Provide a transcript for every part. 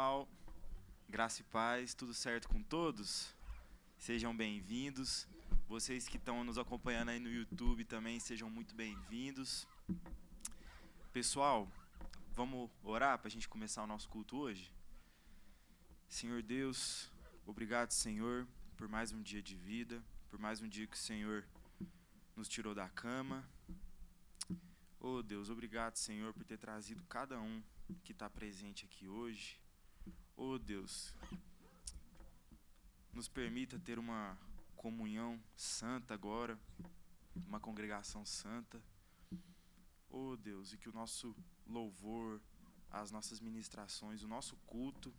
pessoal, graça e paz, tudo certo com todos? Sejam bem-vindos. Vocês que estão nos acompanhando aí no YouTube também, sejam muito bem-vindos. Pessoal, vamos orar para a gente começar o nosso culto hoje? Senhor Deus, obrigado, Senhor, por mais um dia de vida, por mais um dia que o Senhor nos tirou da cama. Oh Deus, obrigado, Senhor, por ter trazido cada um que está presente aqui hoje. Oh Deus, nos permita ter uma comunhão santa agora, uma congregação santa. Oh Deus, e que o nosso louvor, as nossas ministrações, o nosso culto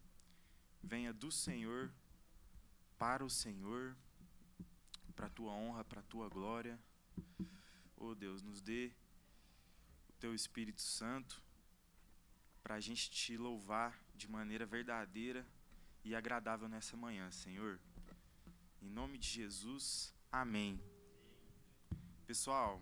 venha do Senhor, para o Senhor, para a Tua honra, para a Tua glória. Oh Deus, nos dê o Teu Espírito Santo para a gente Te louvar de maneira verdadeira e agradável nessa manhã, Senhor. Em nome de Jesus, amém. Pessoal,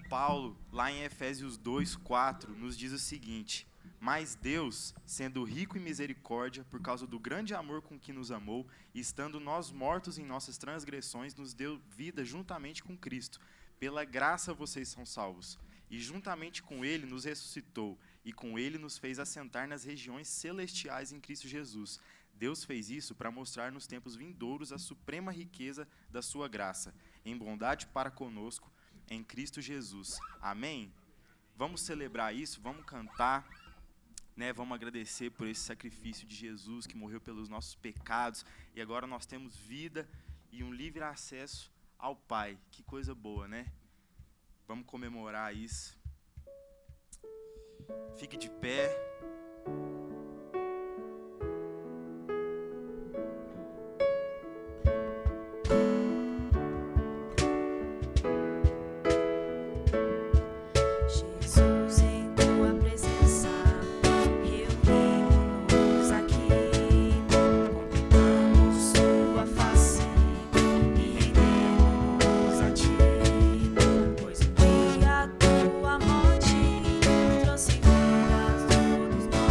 Paulo, lá em Efésios 2:4, nos diz o seguinte: mas Deus, sendo rico em misericórdia, por causa do grande amor com que nos amou, e estando nós mortos em nossas transgressões, nos deu vida juntamente com Cristo. Pela graça vocês são salvos. E juntamente com Ele nos ressuscitou, e com Ele nos fez assentar nas regiões celestiais em Cristo Jesus. Deus fez isso para mostrar nos tempos vindouros a suprema riqueza da sua graça, em bondade para conosco, em Cristo Jesus. Amém? Vamos celebrar isso, vamos cantar, né? Vamos agradecer por esse sacrifício de Jesus que morreu pelos nossos pecados, e agora nós temos vida e um livre acesso ao Pai. Que coisa boa, né? Vamos comemorar isso. Fique de pé. Jesus, em tua presença, reunimos-nos aqui, contemplamos sua face e rendemos a ti, pois o dia a tua morte trouxe curas todos nós.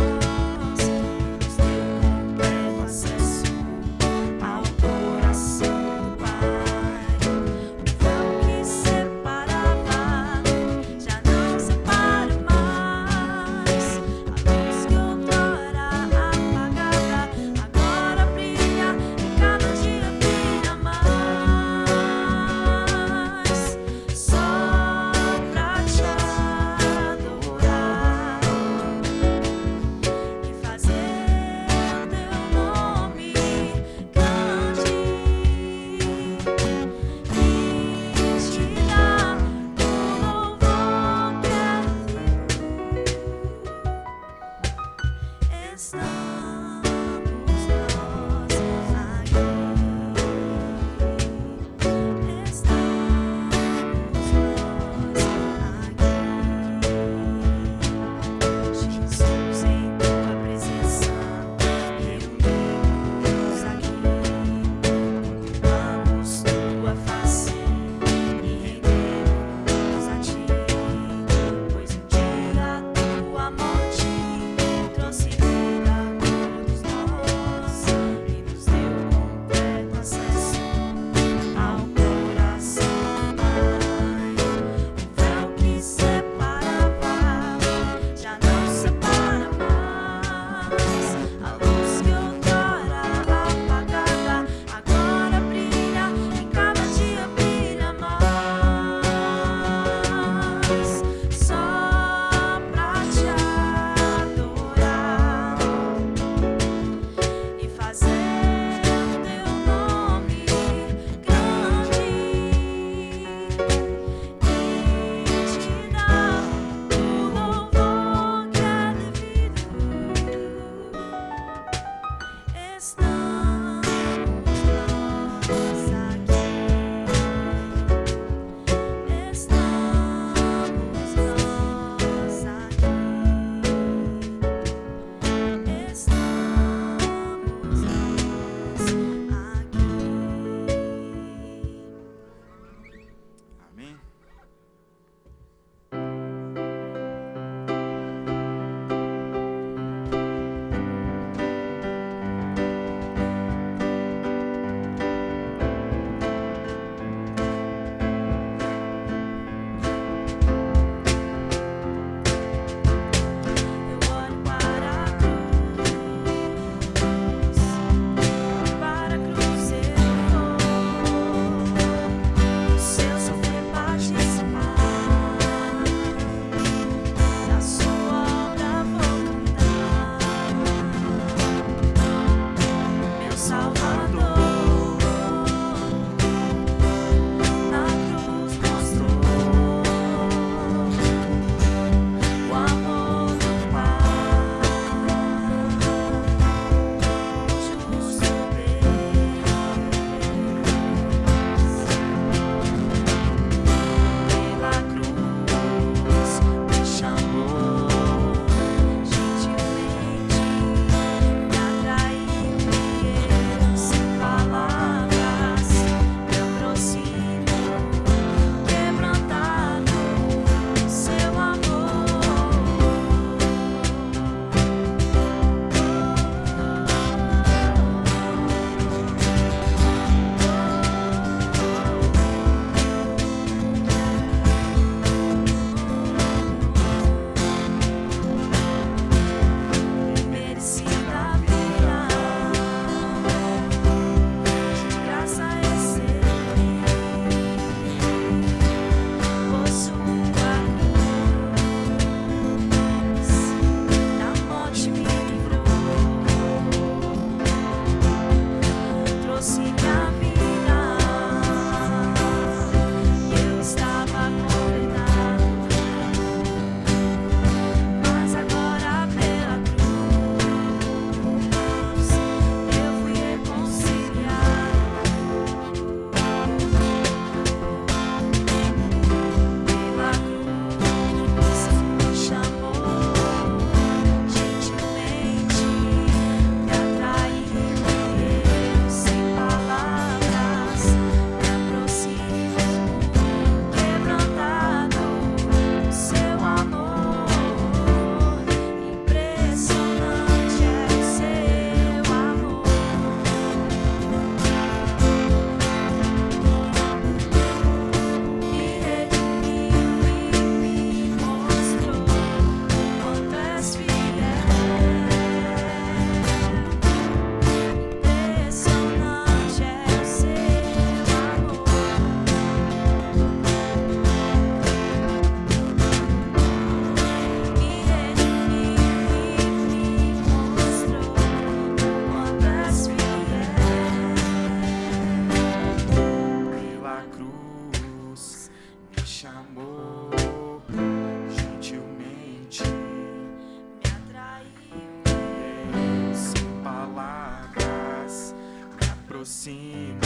aproximo,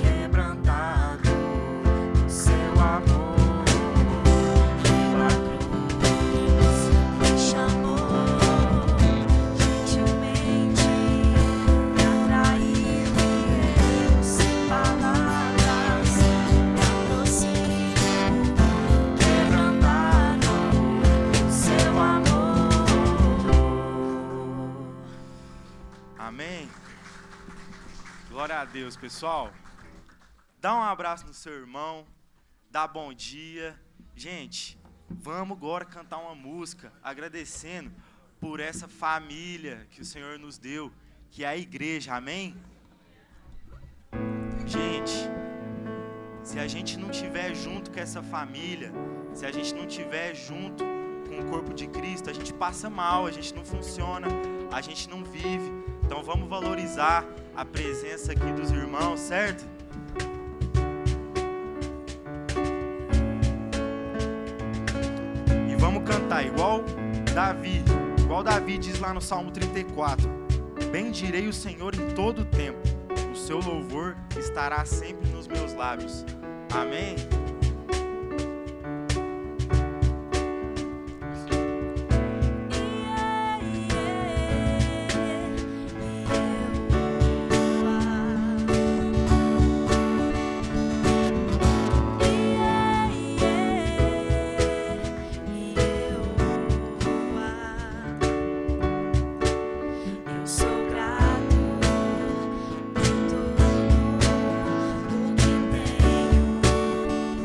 quebrantado no seu amor. Pela cruz me chamou gentilmente me atraiu e eu sem palavras me aproximo, quebrantado no seu amor. Amém? Glória a Deus, pessoal. Dá um abraço no seu irmão, dá bom dia. Gente, vamos agora cantar uma música agradecendo por essa família que o Senhor nos deu, que é a igreja, amém? Gente, se a gente não estiver junto com essa família, se a gente não estiver junto com o corpo de Cristo, a gente passa mal, a gente não funciona, a gente não vive. Então vamos valorizar a presença aqui dos irmãos, certo? E vamos cantar igual Davi diz lá no Salmo 34. Bendirei o Senhor em todo o tempo, o seu louvor estará sempre nos meus lábios. Amém? Eu sou grato por tudo o que tenho.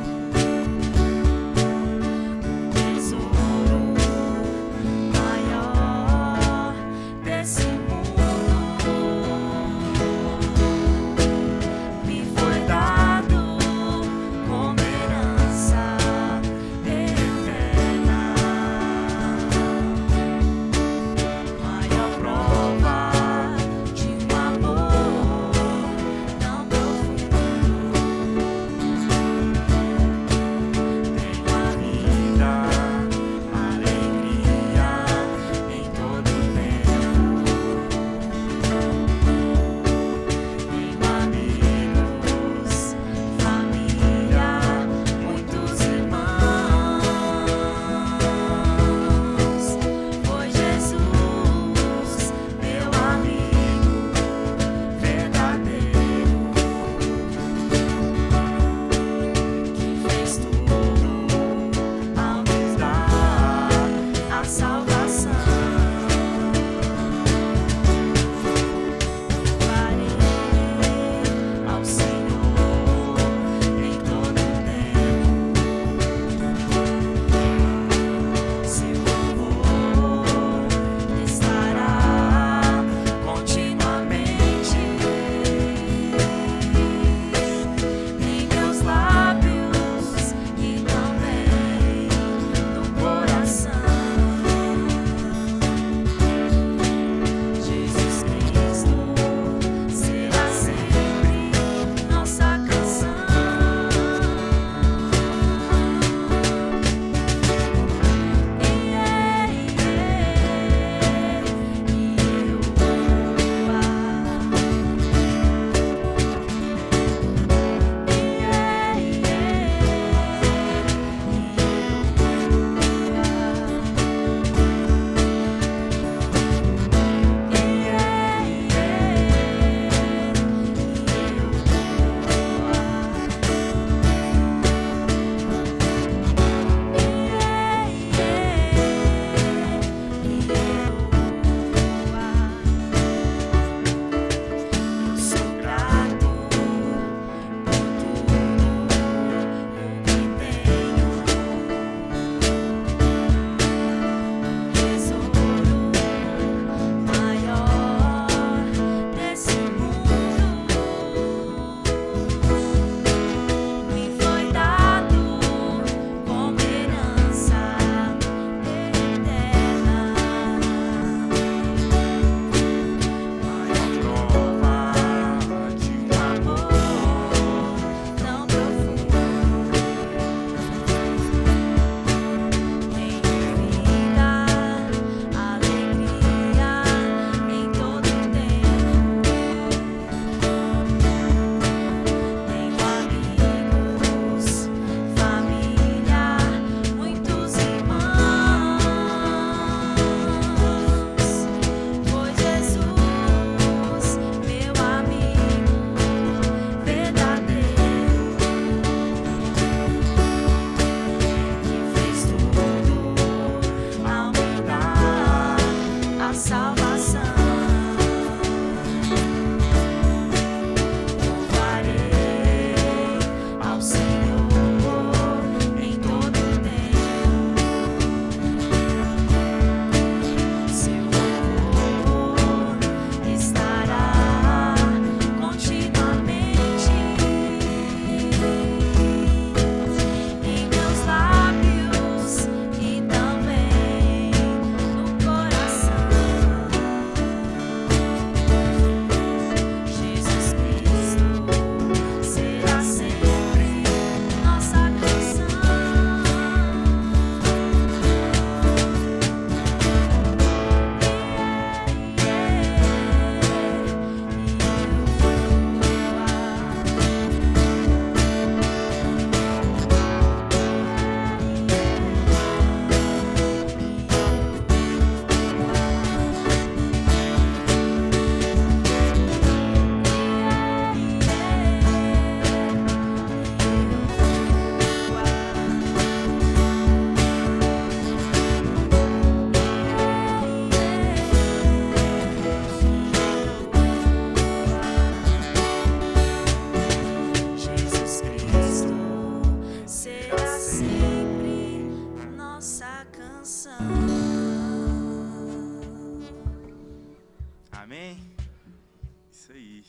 Amém? Isso aí.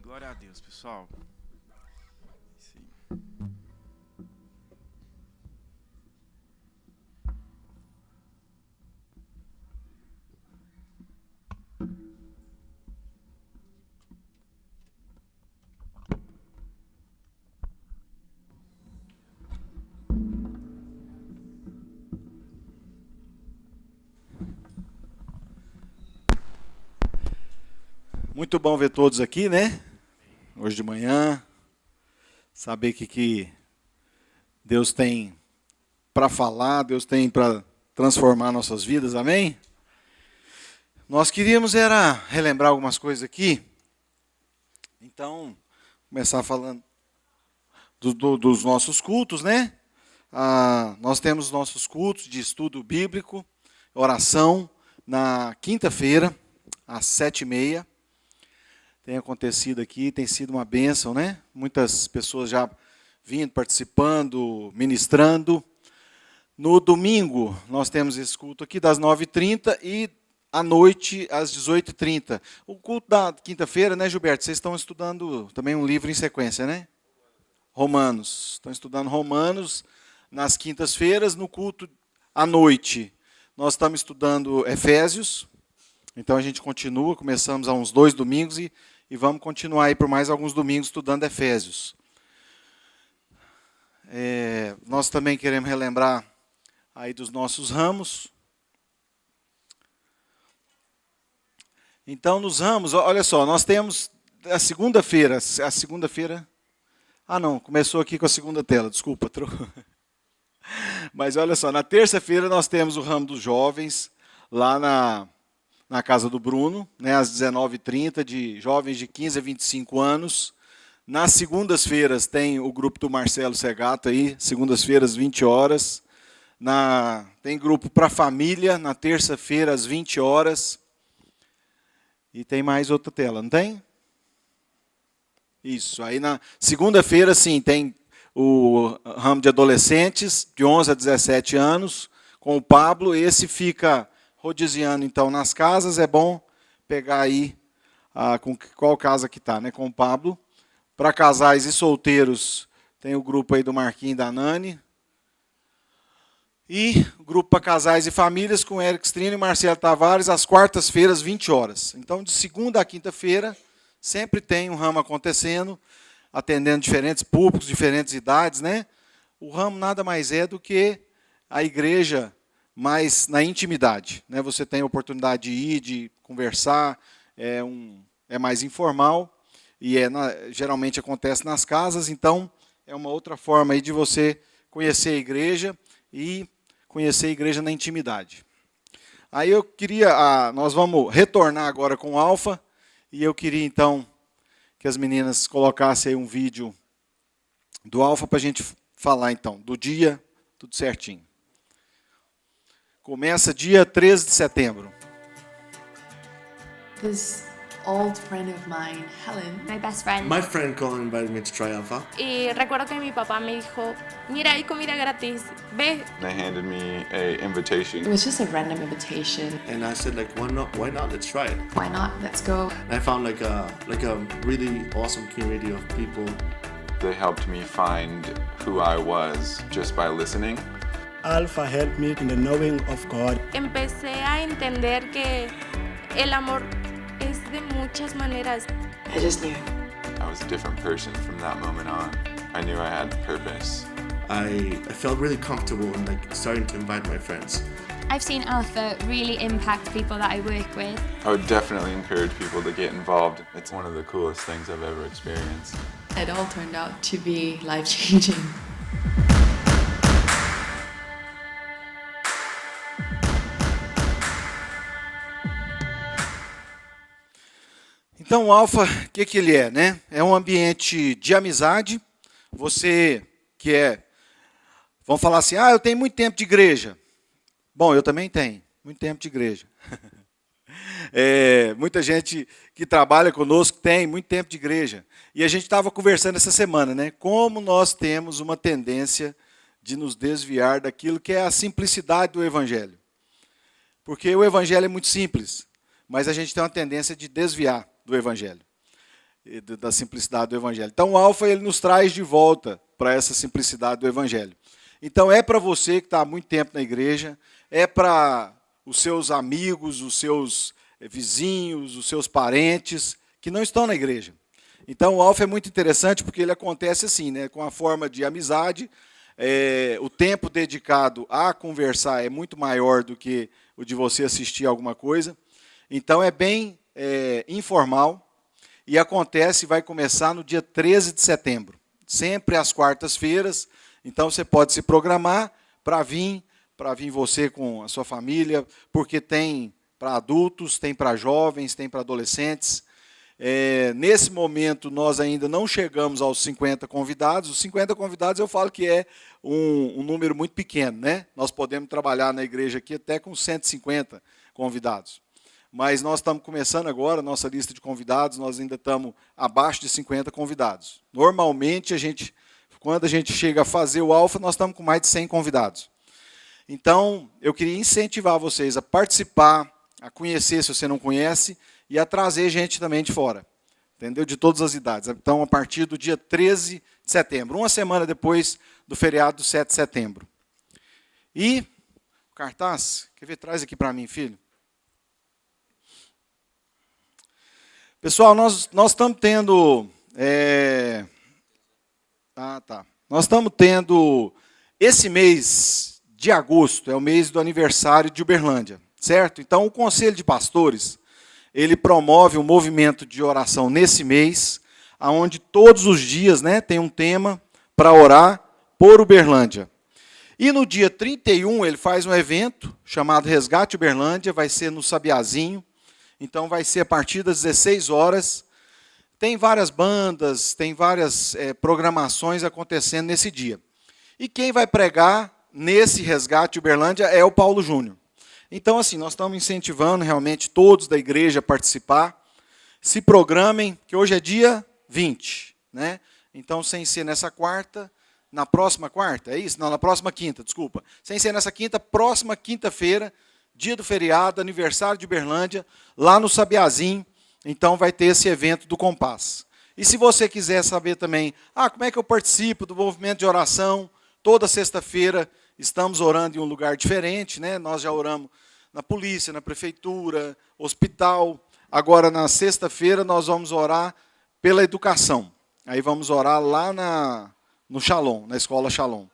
Glória a Deus, pessoal. Isso aí. Muito bom ver todos aqui, né? Hoje de manhã, saber que Deus tem para falar, Deus tem para transformar nossas vidas, amém? Nós queríamos era relembrar algumas coisas aqui, então, começar falando dos nossos cultos, né? Nós temos nossos cultos de estudo bíblico, oração, na quinta-feira, às 7h30. Tem acontecido aqui, tem sido uma bênção, né? Muitas pessoas já vindo, participando, ministrando. No domingo, nós temos esse culto aqui das 9h30 e à noite às 18h30. O culto da quinta-feira, né, Gilberto? Vocês estão estudando também um livro em sequência, né? Romanos. Estão estudando Romanos nas quintas-feiras, no culto à noite. Nós estamos estudando Efésios. Então a gente continua, começamos há uns 2 domingos e vamos continuar aí por mais alguns domingos estudando Efésios. Nós também queremos relembrar aí dos nossos ramos. Então nos ramos, olha só, nós temos a segunda-feira... Ah, não, começou aqui com a segunda tela, desculpa. Mas olha só, na terça-feira nós temos o ramo dos jovens, lá na casa do Bruno, né, às 19h30, de jovens de 15 a 25 anos. Nas segundas-feiras tem o grupo do Marcelo Segato aí, segundas-feiras, 20 horas. Tem grupo para família, na terça-feira, às 20 horas. E tem mais outra tela, não tem? Isso, aí na segunda-feira, sim, tem o ramo de adolescentes, de 11 a 17 anos, com o Pablo. Esse fica rodiziando, então, nas casas. É bom pegar aí com qual casa que está, né, com o Pablo. Para casais e solteiros, tem o grupo aí do Marquinhos e da Nani. E o grupo para casais e famílias com Eric Strino e Marcelo Tavares, às quartas-feiras, 20 horas. Então, de segunda a quinta-feira, sempre tem um ramo acontecendo, atendendo diferentes públicos, diferentes idades, né? O ramo nada mais é do que a igreja mais na intimidade, né? Você tem a oportunidade de ir, de conversar, é mais informal e geralmente acontece nas casas. Então é uma outra forma aí de você conhecer a igreja e conhecer a igreja na intimidade. Aí eu queria, nós vamos retornar agora com o Alfa, e eu queria então que as meninas colocassem aí um vídeo do Alfa para a gente falar então, do dia, tudo certinho. Começa dia 13 de setembro. This old friend of mine, Helen. My best friend. My friend Colin invited me to try Alpha. Y recuerdo que mi papá me dijo, mira, hay comida gratis, ve. They handed me a invitation. It was just a random invitation. And I said, like, why not? Let's try it. Why not? Let's go. And I found like a really awesome community of people. They helped me find who I was just by listening. Alpha helped me in the knowing of God. Empecé a entender que el amor es de muchas maneras. I just knew. I was a different person from that moment on. I knew I had purpose. I felt really comfortable in like starting to invite my friends. I've seen Alpha really impact people that I work with. I would definitely encourage people to get involved. It's one of the coolest things I've ever experienced. It all turned out to be life-changing. Então, o Alfa, o que ele é, né? É um ambiente de amizade. Você que vão falar assim, eu tenho muito tempo de igreja. Bom, eu também tenho muito tempo de igreja. Muita gente que trabalha conosco tem muito tempo de igreja. E a gente estava conversando essa semana, né? Como nós temos uma tendência de nos desviar daquilo que é a simplicidade do Evangelho. Porque o Evangelho é muito simples, mas a gente tem uma tendência de desviar do Evangelho, da simplicidade do Evangelho. Então o Alfa ele nos traz de volta para essa simplicidade do Evangelho. Então é para você que está há muito tempo na igreja, é para os seus amigos, os seus vizinhos, os seus parentes que não estão na igreja. Então o Alfa é muito interessante porque ele acontece assim, né, com a forma de amizade. O tempo dedicado a conversar é muito maior do que o de você assistir alguma coisa. Então é bem informal e vai começar no dia 13 de setembro, sempre às quartas-feiras. Então você pode se programar para vir você com a sua família, porque tem para adultos, tem para jovens, tem para adolescentes. Nesse momento nós ainda não chegamos aos 50 convidados. Os 50 convidados eu falo que é um número muito pequeno, né? Nós podemos trabalhar na igreja aqui até com 150 convidados. Mas nós estamos começando agora, nossa lista de convidados, nós ainda estamos abaixo de 50 convidados. Normalmente, quando a gente chega a fazer o Alfa, nós estamos com mais de 100 convidados. Então, eu queria incentivar vocês a participar, a conhecer se você não conhece, e a trazer gente também de fora, entendeu? De todas as idades. Então, a partir do dia 13 de setembro, uma semana depois do feriado do 7 de setembro. E, o cartaz, quer ver? Traz aqui para mim, filho. Pessoal, nós estamos tendo... Nós estamos tendo... Esse mês de agosto é o mês do aniversário de Uberlândia, certo? Então, o Conselho de Pastores, ele promove um movimento de oração nesse mês, onde todos os dias, né, tem um tema para orar por Uberlândia. E no dia 31 ele faz um evento chamado Resgate Uberlândia, vai ser no Sabiazinho, então vai ser a partir das 16 horas. Tem várias bandas, tem várias programações acontecendo nesse dia. E quem vai pregar nesse Resgate Uberlândia é o Paulo Júnior. Então, assim, nós estamos incentivando realmente todos da igreja a participar. Se programem, que hoje é dia 20, né? Então, sem ser nessa quarta, na próxima quarta, é isso? Não, na próxima quinta, desculpa. Sem ser nessa quinta, próxima quinta-feira, dia do feriado, aniversário de Uberlândia, lá no Sabiazinho. Então, vai ter esse evento do Compass. E se você quiser saber também, como é que eu participo do movimento de oração, toda sexta-feira estamos orando em um lugar diferente, né? Nós já oramos na polícia, na prefeitura, hospital. Agora, na sexta-feira, nós vamos orar pela educação. Aí vamos orar lá no Shalom, na escola Shalom.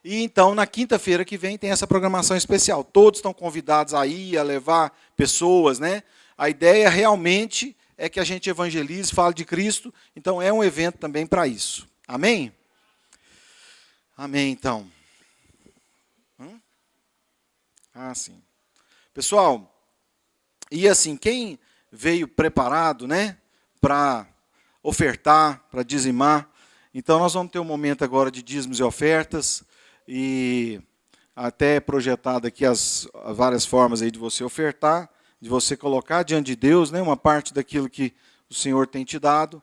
E então, na quinta-feira que vem, tem essa programação especial. Todos estão convidados a ir, a levar pessoas, né? A ideia realmente é que a gente evangelize, fale de Cristo. Então, é um evento também para isso. Amém? Amém, então. Sim. Pessoal, e assim, quem veio preparado, né, para ofertar, para dizimar, então nós vamos ter um momento agora de dízimos e ofertas, e até projetado aqui as várias formas aí de você ofertar, de você colocar diante de Deus, né, uma parte daquilo que o Senhor tem te dado.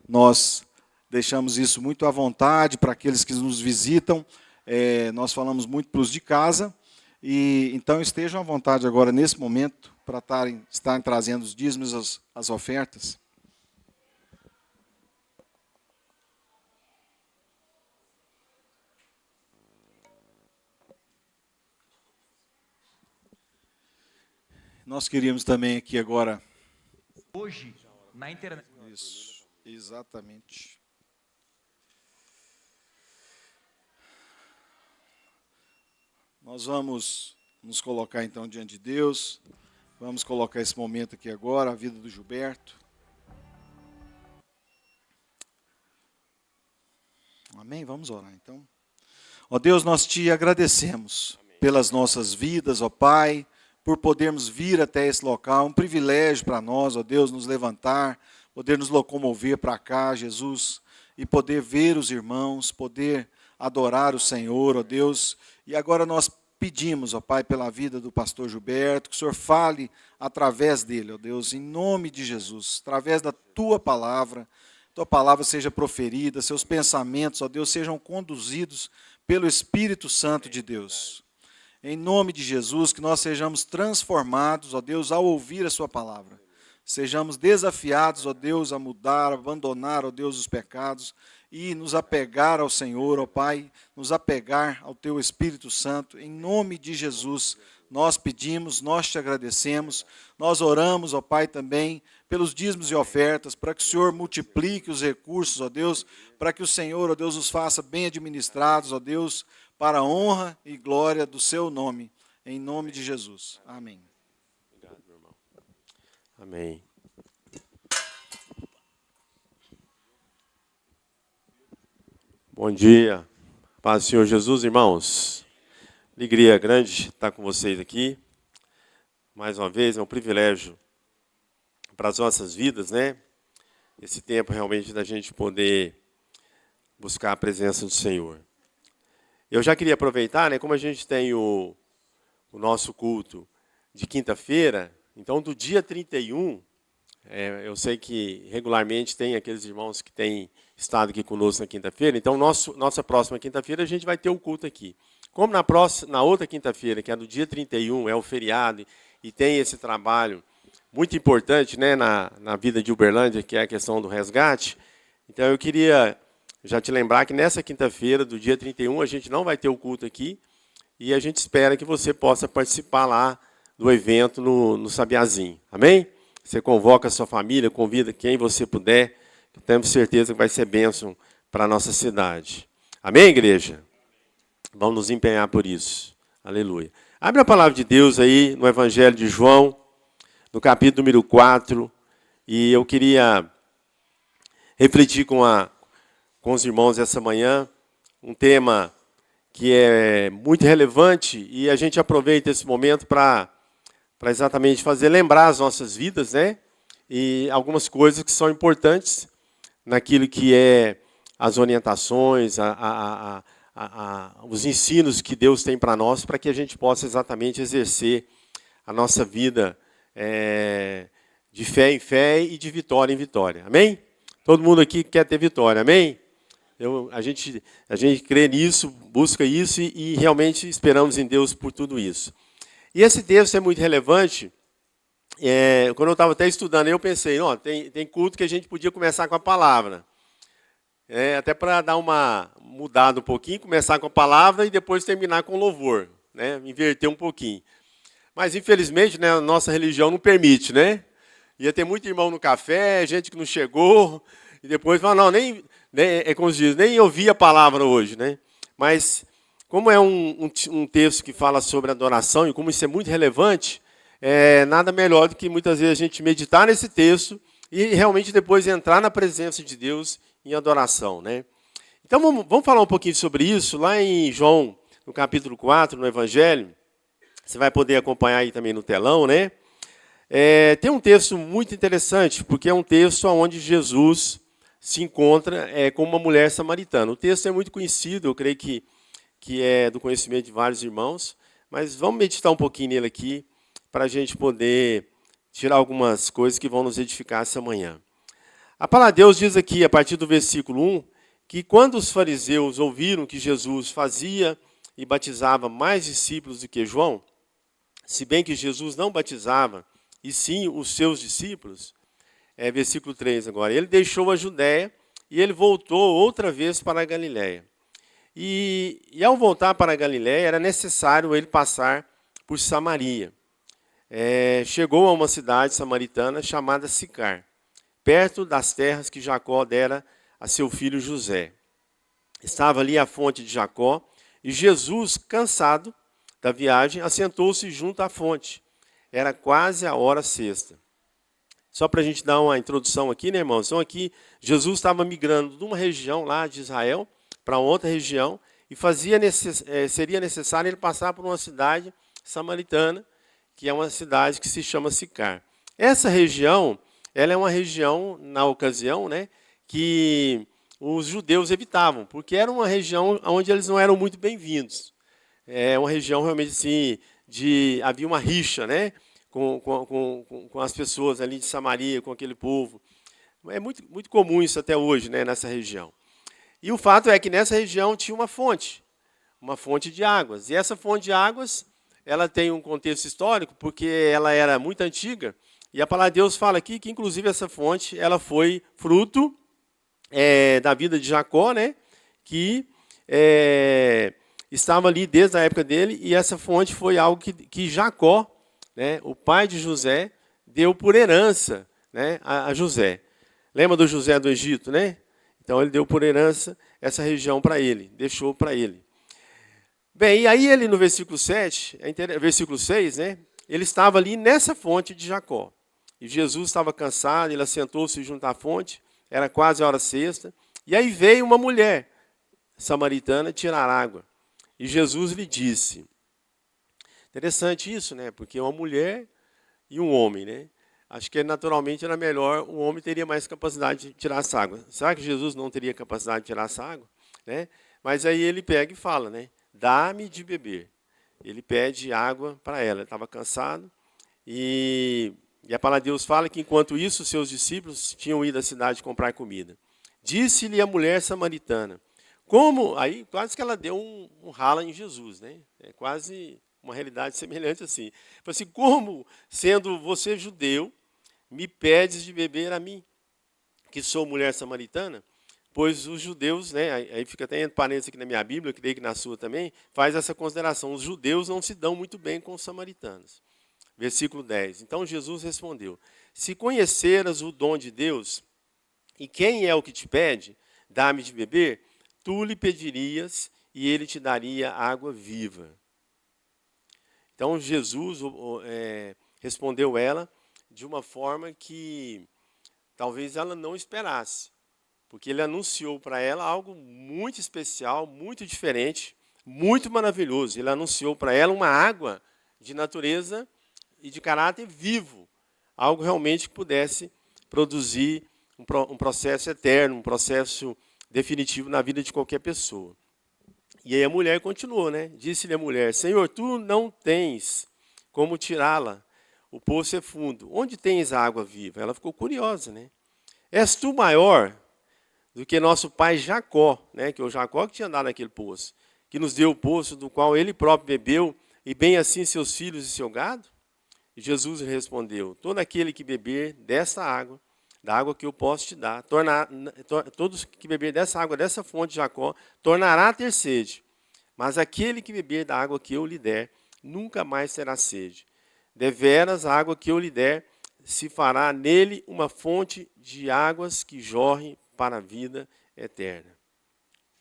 Nós deixamos isso muito à vontade para aqueles que nos visitam. Nós falamos muito para os de casa. E então estejam à vontade agora, nesse momento, para estarem trazendo os dízimos, as ofertas. Nós queríamos também aqui agora... Hoje, na internet. Isso, exatamente. Nós vamos nos colocar então diante de Deus. Vamos colocar esse momento aqui agora, a vida do Gilberto. Amém? Vamos orar então. Ó Deus, nós te agradecemos pelas nossas vidas, ó Pai, por podermos vir até esse local, um privilégio para nós, ó Deus, nos levantar, poder nos locomover para cá, Jesus, e poder ver os irmãos, poder adorar o Senhor, ó Deus. E agora nós pedimos, ó Pai, pela vida do pastor Gilberto, que o Senhor fale através dele, ó Deus, em nome de Jesus, através da tua palavra seja proferida, seus pensamentos, ó Deus, sejam conduzidos pelo Espírito Santo de Deus. Em nome de Jesus, que nós sejamos transformados, ó Deus, ao ouvir a sua palavra. Sejamos desafiados, ó Deus, a mudar, a abandonar, ó Deus, os pecados e nos apegar ao Senhor, ó Pai, nos apegar ao teu Espírito Santo. Em nome de Jesus, nós pedimos, nós te agradecemos, nós oramos, ó Pai, também pelos dízimos e ofertas, para que o Senhor multiplique os recursos, ó Deus, para que o Senhor, ó Deus, os faça bem administrados, ó Deus, para a honra e glória do seu nome, em nome de Jesus. Amém. Obrigado, meu irmão. Amém. Bom dia, paz do Senhor Jesus, irmãos. Alegria grande estar com vocês aqui. Mais uma vez, é um privilégio para as nossas vidas, né? Esse tempo realmente da gente poder buscar a presença do Senhor. Eu já queria aproveitar, né? Como a gente tem o nosso culto de quinta-feira, então do dia 31, eu sei que regularmente tem aqueles irmãos que têm estado aqui conosco na quinta-feira, então nossa próxima quinta-feira a gente vai ter o culto aqui. Como na outra quinta-feira, que é do dia 31, é o feriado, e tem esse trabalho muito importante, né, na vida de Uberlândia, que é a questão do resgate, então eu queria já te lembrar que nessa quinta-feira, do dia 31, a gente não vai ter o culto aqui, e a gente espera que você possa participar lá do evento no Sabiazinho. Amém? Você convoca a sua família, convida quem você puder, temos certeza que vai ser bênção para a nossa cidade. Amém, igreja? Vamos nos empenhar por isso. Aleluia. Abre a palavra de Deus aí no Evangelho de João, no capítulo número 4, e eu queria refletir com os irmãos essa manhã, um tema que é muito relevante, e a gente aproveita esse momento para exatamente fazer lembrar as nossas vidas, né? E algumas coisas que são importantes naquilo que é as orientações, os ensinos que Deus tem para nós, para que a gente possa exatamente exercer a nossa vida de fé em fé e de vitória em vitória. Amém? Todo mundo aqui quer ter vitória, amém? A gente crê nisso, busca isso e realmente esperamos em Deus por tudo isso. E esse texto é muito relevante. Quando eu estava até estudando, eu pensei, tem culto que a gente podia começar com a palavra. Até para dar uma mudada um pouquinho, começar com a palavra e depois terminar com louvor, né? Inverter um pouquinho. Mas, infelizmente, né, a nossa religião não permite, né? Ia ter muito irmão no café, gente que não chegou, e depois fala, nem como se diz, nem ouvi a palavra hoje, né? Mas, como é um texto que fala sobre adoração, e como isso é muito relevante, nada melhor do que muitas vezes a gente meditar nesse texto e realmente depois entrar na presença de Deus em adoração, né? Então, vamos falar um pouquinho sobre isso, lá em João, no capítulo 4, no Evangelho. Você vai poder acompanhar aí também no telão, né? Tem um texto muito interessante, porque é um texto onde Jesus se encontra com uma mulher samaritana. O texto é muito conhecido, eu creio que é do conhecimento de vários irmãos, mas vamos meditar um pouquinho nele aqui, para a gente poder tirar algumas coisas que vão nos edificar essa manhã. A palavra de Deus diz aqui, a partir do versículo 1, que quando os fariseus ouviram que Jesus fazia e batizava mais discípulos do que João, se bem que Jesus não batizava, e sim os seus discípulos, versículo 3 agora, ele deixou a Judéia e ele voltou outra vez para a Galiléia. E ao voltar para a Galiléia, era necessário ele passar por Samaria. Chegou a uma cidade samaritana chamada Sicar, perto das terras que Jacó dera a seu filho José. Estava ali a fonte de Jacó, e Jesus, cansado da viagem, assentou-se junto à fonte. Era quase a hora sexta. Só para a gente dar uma introdução aqui, né, irmãos? Então, aqui, Jesus estava migrando de uma região lá de Israel para outra região, e seria necessário ele passar por uma cidade samaritana, que é uma cidade que se chama Sicar. Essa região, ela é uma região, na ocasião, né, que os judeus evitavam, porque era uma região onde eles não eram muito bem-vindos. É uma região realmente assim, havia uma rixa, né, com as pessoas ali de Samaria, com aquele povo. É muito comum isso até hoje, né, nessa região. E o fato é que nessa região tinha uma fonte de águas. E essa fonte de águas, ela tem um contexto histórico, porque ela era muito antiga. E a palavra de Deus fala aqui que, inclusive, essa fonte ela foi fruto da vida de Jacó, né, que estava ali desde a época dele, e essa fonte foi algo que Jacó, né, o pai de José, deu por herança, né, a José. Lembra do José do Egito, né? Então ele deu por herança essa região para ele, deixou para ele. Bem, e aí ele no versículo 6, né, ele estava ali nessa fonte de Jacó. E Jesus estava cansado, ele assentou-se junto à fonte, era quase a hora sexta, e aí veio uma mulher samaritana tirar água. E Jesus lhe disse, interessante isso, né? Porque uma mulher e um homem, né? Acho que naturalmente era melhor, um homem teria mais capacidade de tirar essa água. Será que Jesus não teria capacidade de tirar essa água? Né? Mas aí ele pega e fala, né? Dá-me de beber. Ele pede água para ela, ele estava cansado, e a palavra de Deus fala que, enquanto isso, seus discípulos tinham ido à cidade comprar comida. Disse-lhe a mulher samaritana, aí quase que ela deu um rala em Jesus, né? É quase uma realidade semelhante assim. Falou assim, como, sendo você judeu, me pedes de beber a mim, que sou mulher samaritana? Pois os judeus, né, aí fica até entre parênteses aqui na minha Bíblia, eu creio que na sua também, faz essa consideração, os judeus não se dão muito bem com os samaritanos. Versículo 10. Então Jesus respondeu, se conheceras o dom de Deus, e quem é o que te pede, dá-me de beber, tu lhe pedirias, e ele te daria água viva. Então Jesus respondeu ela, de uma forma que talvez ela não esperasse, porque ele anunciou para ela algo muito especial, muito diferente, muito maravilhoso. Ele anunciou para ela uma água de natureza e de caráter vivo, algo realmente que pudesse produzir um processo eterno, um processo definitivo na vida de qualquer pessoa. E aí a mulher continuou, né? Disse-lhe a mulher: Senhor, tu não tens como tirá-la, o poço é fundo. Onde tens a água viva? Ela ficou curiosa, né? És tu maior do que nosso pai Jacó, né? Que é o Jacó que tinha andado naquele poço, que nos deu o poço do qual ele próprio bebeu, e bem assim seus filhos e seu gado? E Jesus lhe respondeu: todo aquele que beber dessa água, da água que eu posso te dar, todos que beber dessa água, dessa fonte de Jacó, tornará a ter sede. Mas aquele que beber da água que eu lhe der, nunca mais terá sede. Deveras, a água que eu lhe der, se fará nele uma fonte de águas que jorre para a vida eterna.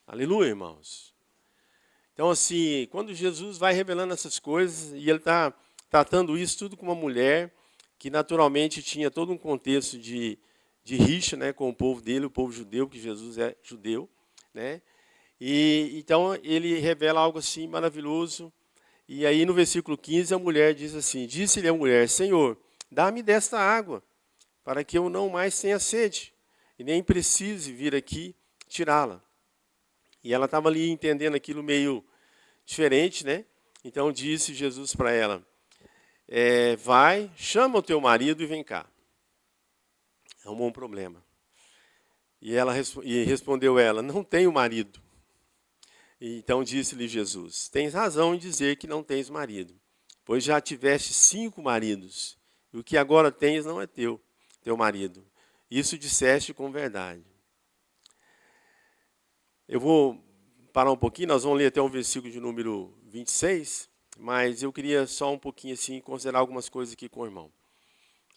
Aleluia, irmãos. Então, assim, quando Jesus vai revelando essas coisas, e ele está tratando isso tudo com uma mulher que naturalmente tinha todo um contexto de rixa, né, com o povo dele, o povo judeu, que Jesus é judeu, né? E então ele revela algo assim maravilhoso. E aí no versículo 15 a mulher diz assim: disse-lhe a mulher: Senhor, dá-me desta água, para que eu não mais tenha sede, e nem precise vir aqui tirá-la. E ela estava ali entendendo aquilo meio diferente, né? Então disse Jesus para ela: vai, chama o teu marido e vem cá. Arrumou um problema. E respondeu ela: não tenho marido. E então disse-lhe Jesus: tens razão em dizer que não tens marido, pois já tiveste 5 maridos, e o que agora tens não é teu marido. Isso disseste com verdade. Eu vou parar um pouquinho, nós vamos ler até o versículo de número 26, mas eu queria só um pouquinho assim considerar algumas coisas aqui com o irmão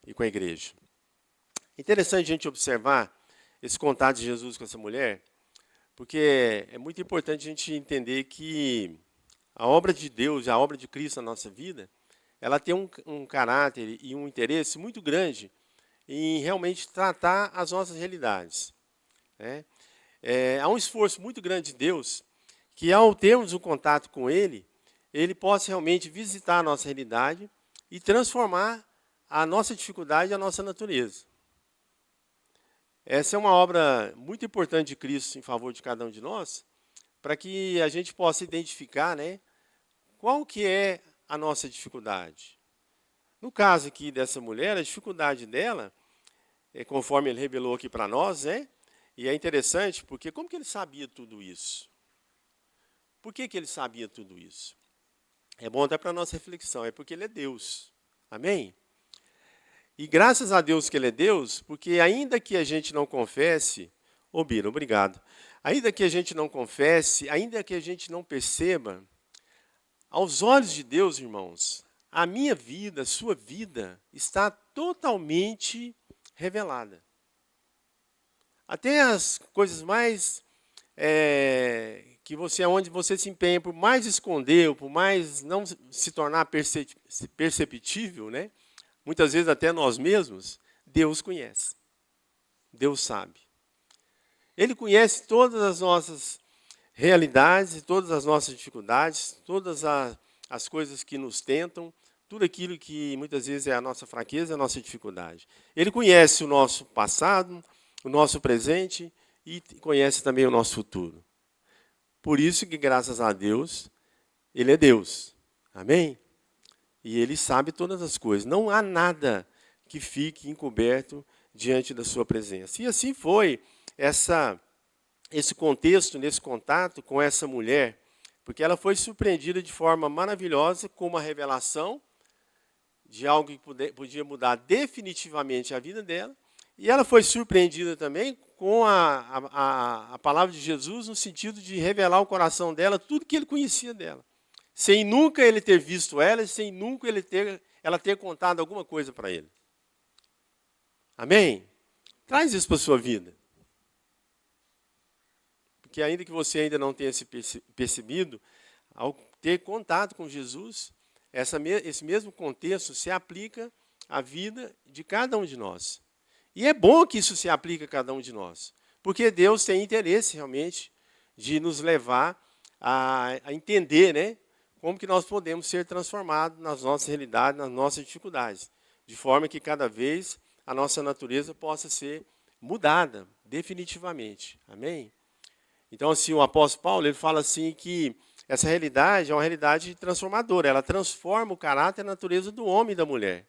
e com a igreja. Interessante a gente observar esse contato de Jesus com essa mulher, porque é muito importante a gente entender que a obra de Deus, a obra de Cristo na nossa vida, ela tem um caráter e um interesse muito grande em realmente tratar as nossas realidades, né? Há um esforço muito grande de Deus que, ao termos um contato com Ele, Ele possa realmente visitar a nossa realidade e transformar a nossa dificuldade e a nossa natureza. Essa é uma obra muito importante de Cristo em favor de cada um de nós, para que a gente possa identificar, né, qual que é a nossa dificuldade. No caso aqui dessa mulher, a dificuldade dela, conforme ele revelou aqui para nós, né, e é interessante porque como que ele sabia tudo isso? Por que ele sabia tudo isso? É bom até para a nossa reflexão, é porque ele é Deus. Amém? E graças a Deus que ele é Deus, porque ainda que a gente não confesse, Bira, obrigado. Ainda que a gente não confesse, ainda que a gente não perceba, aos olhos de Deus, irmãos, a minha vida, a sua vida, está totalmente revelada. Até as coisas mais onde você se empenha, por mais esconder, por mais não se tornar perceptível, né? Muitas vezes até nós mesmos, Deus conhece. Deus sabe. Ele conhece todas as nossas realidades, todas as nossas dificuldades, todas as coisas que nos tentam, tudo aquilo que muitas vezes é a nossa fraqueza, a nossa dificuldade. Ele conhece o nosso passado, o nosso presente e conhece também o nosso futuro. Por isso que, graças a Deus, Ele é Deus. Amém? E Ele sabe todas as coisas. Não há nada que fique encoberto diante da sua presença. E assim foi esse contexto, nesse contato com essa mulher, porque ela foi surpreendida de forma maravilhosa com uma revelação de algo que podia mudar definitivamente a vida dela, e ela foi surpreendida também com a palavra de Jesus no sentido de revelar ao coração dela tudo que ele conhecia dela, sem nunca ele ter visto ela, sem nunca ela ter contado alguma coisa para ele. Amém? Traz isso para a sua vida. Porque ainda que você ainda não tenha se percebido, ao ter contato com Jesus, esse mesmo contexto se aplica a vida de cada um de nós. E é bom que isso se aplique a cada um de nós, porque Deus tem interesse realmente de nos levar a entender, né, como que nós podemos ser transformados nas nossas realidades, nas nossas dificuldades, de forma que cada vez a nossa natureza possa ser mudada definitivamente. Amém? Então, assim, o apóstolo Paulo, ele fala assim que essa realidade é uma realidade transformadora, ela transforma o caráter e a natureza do homem e da mulher.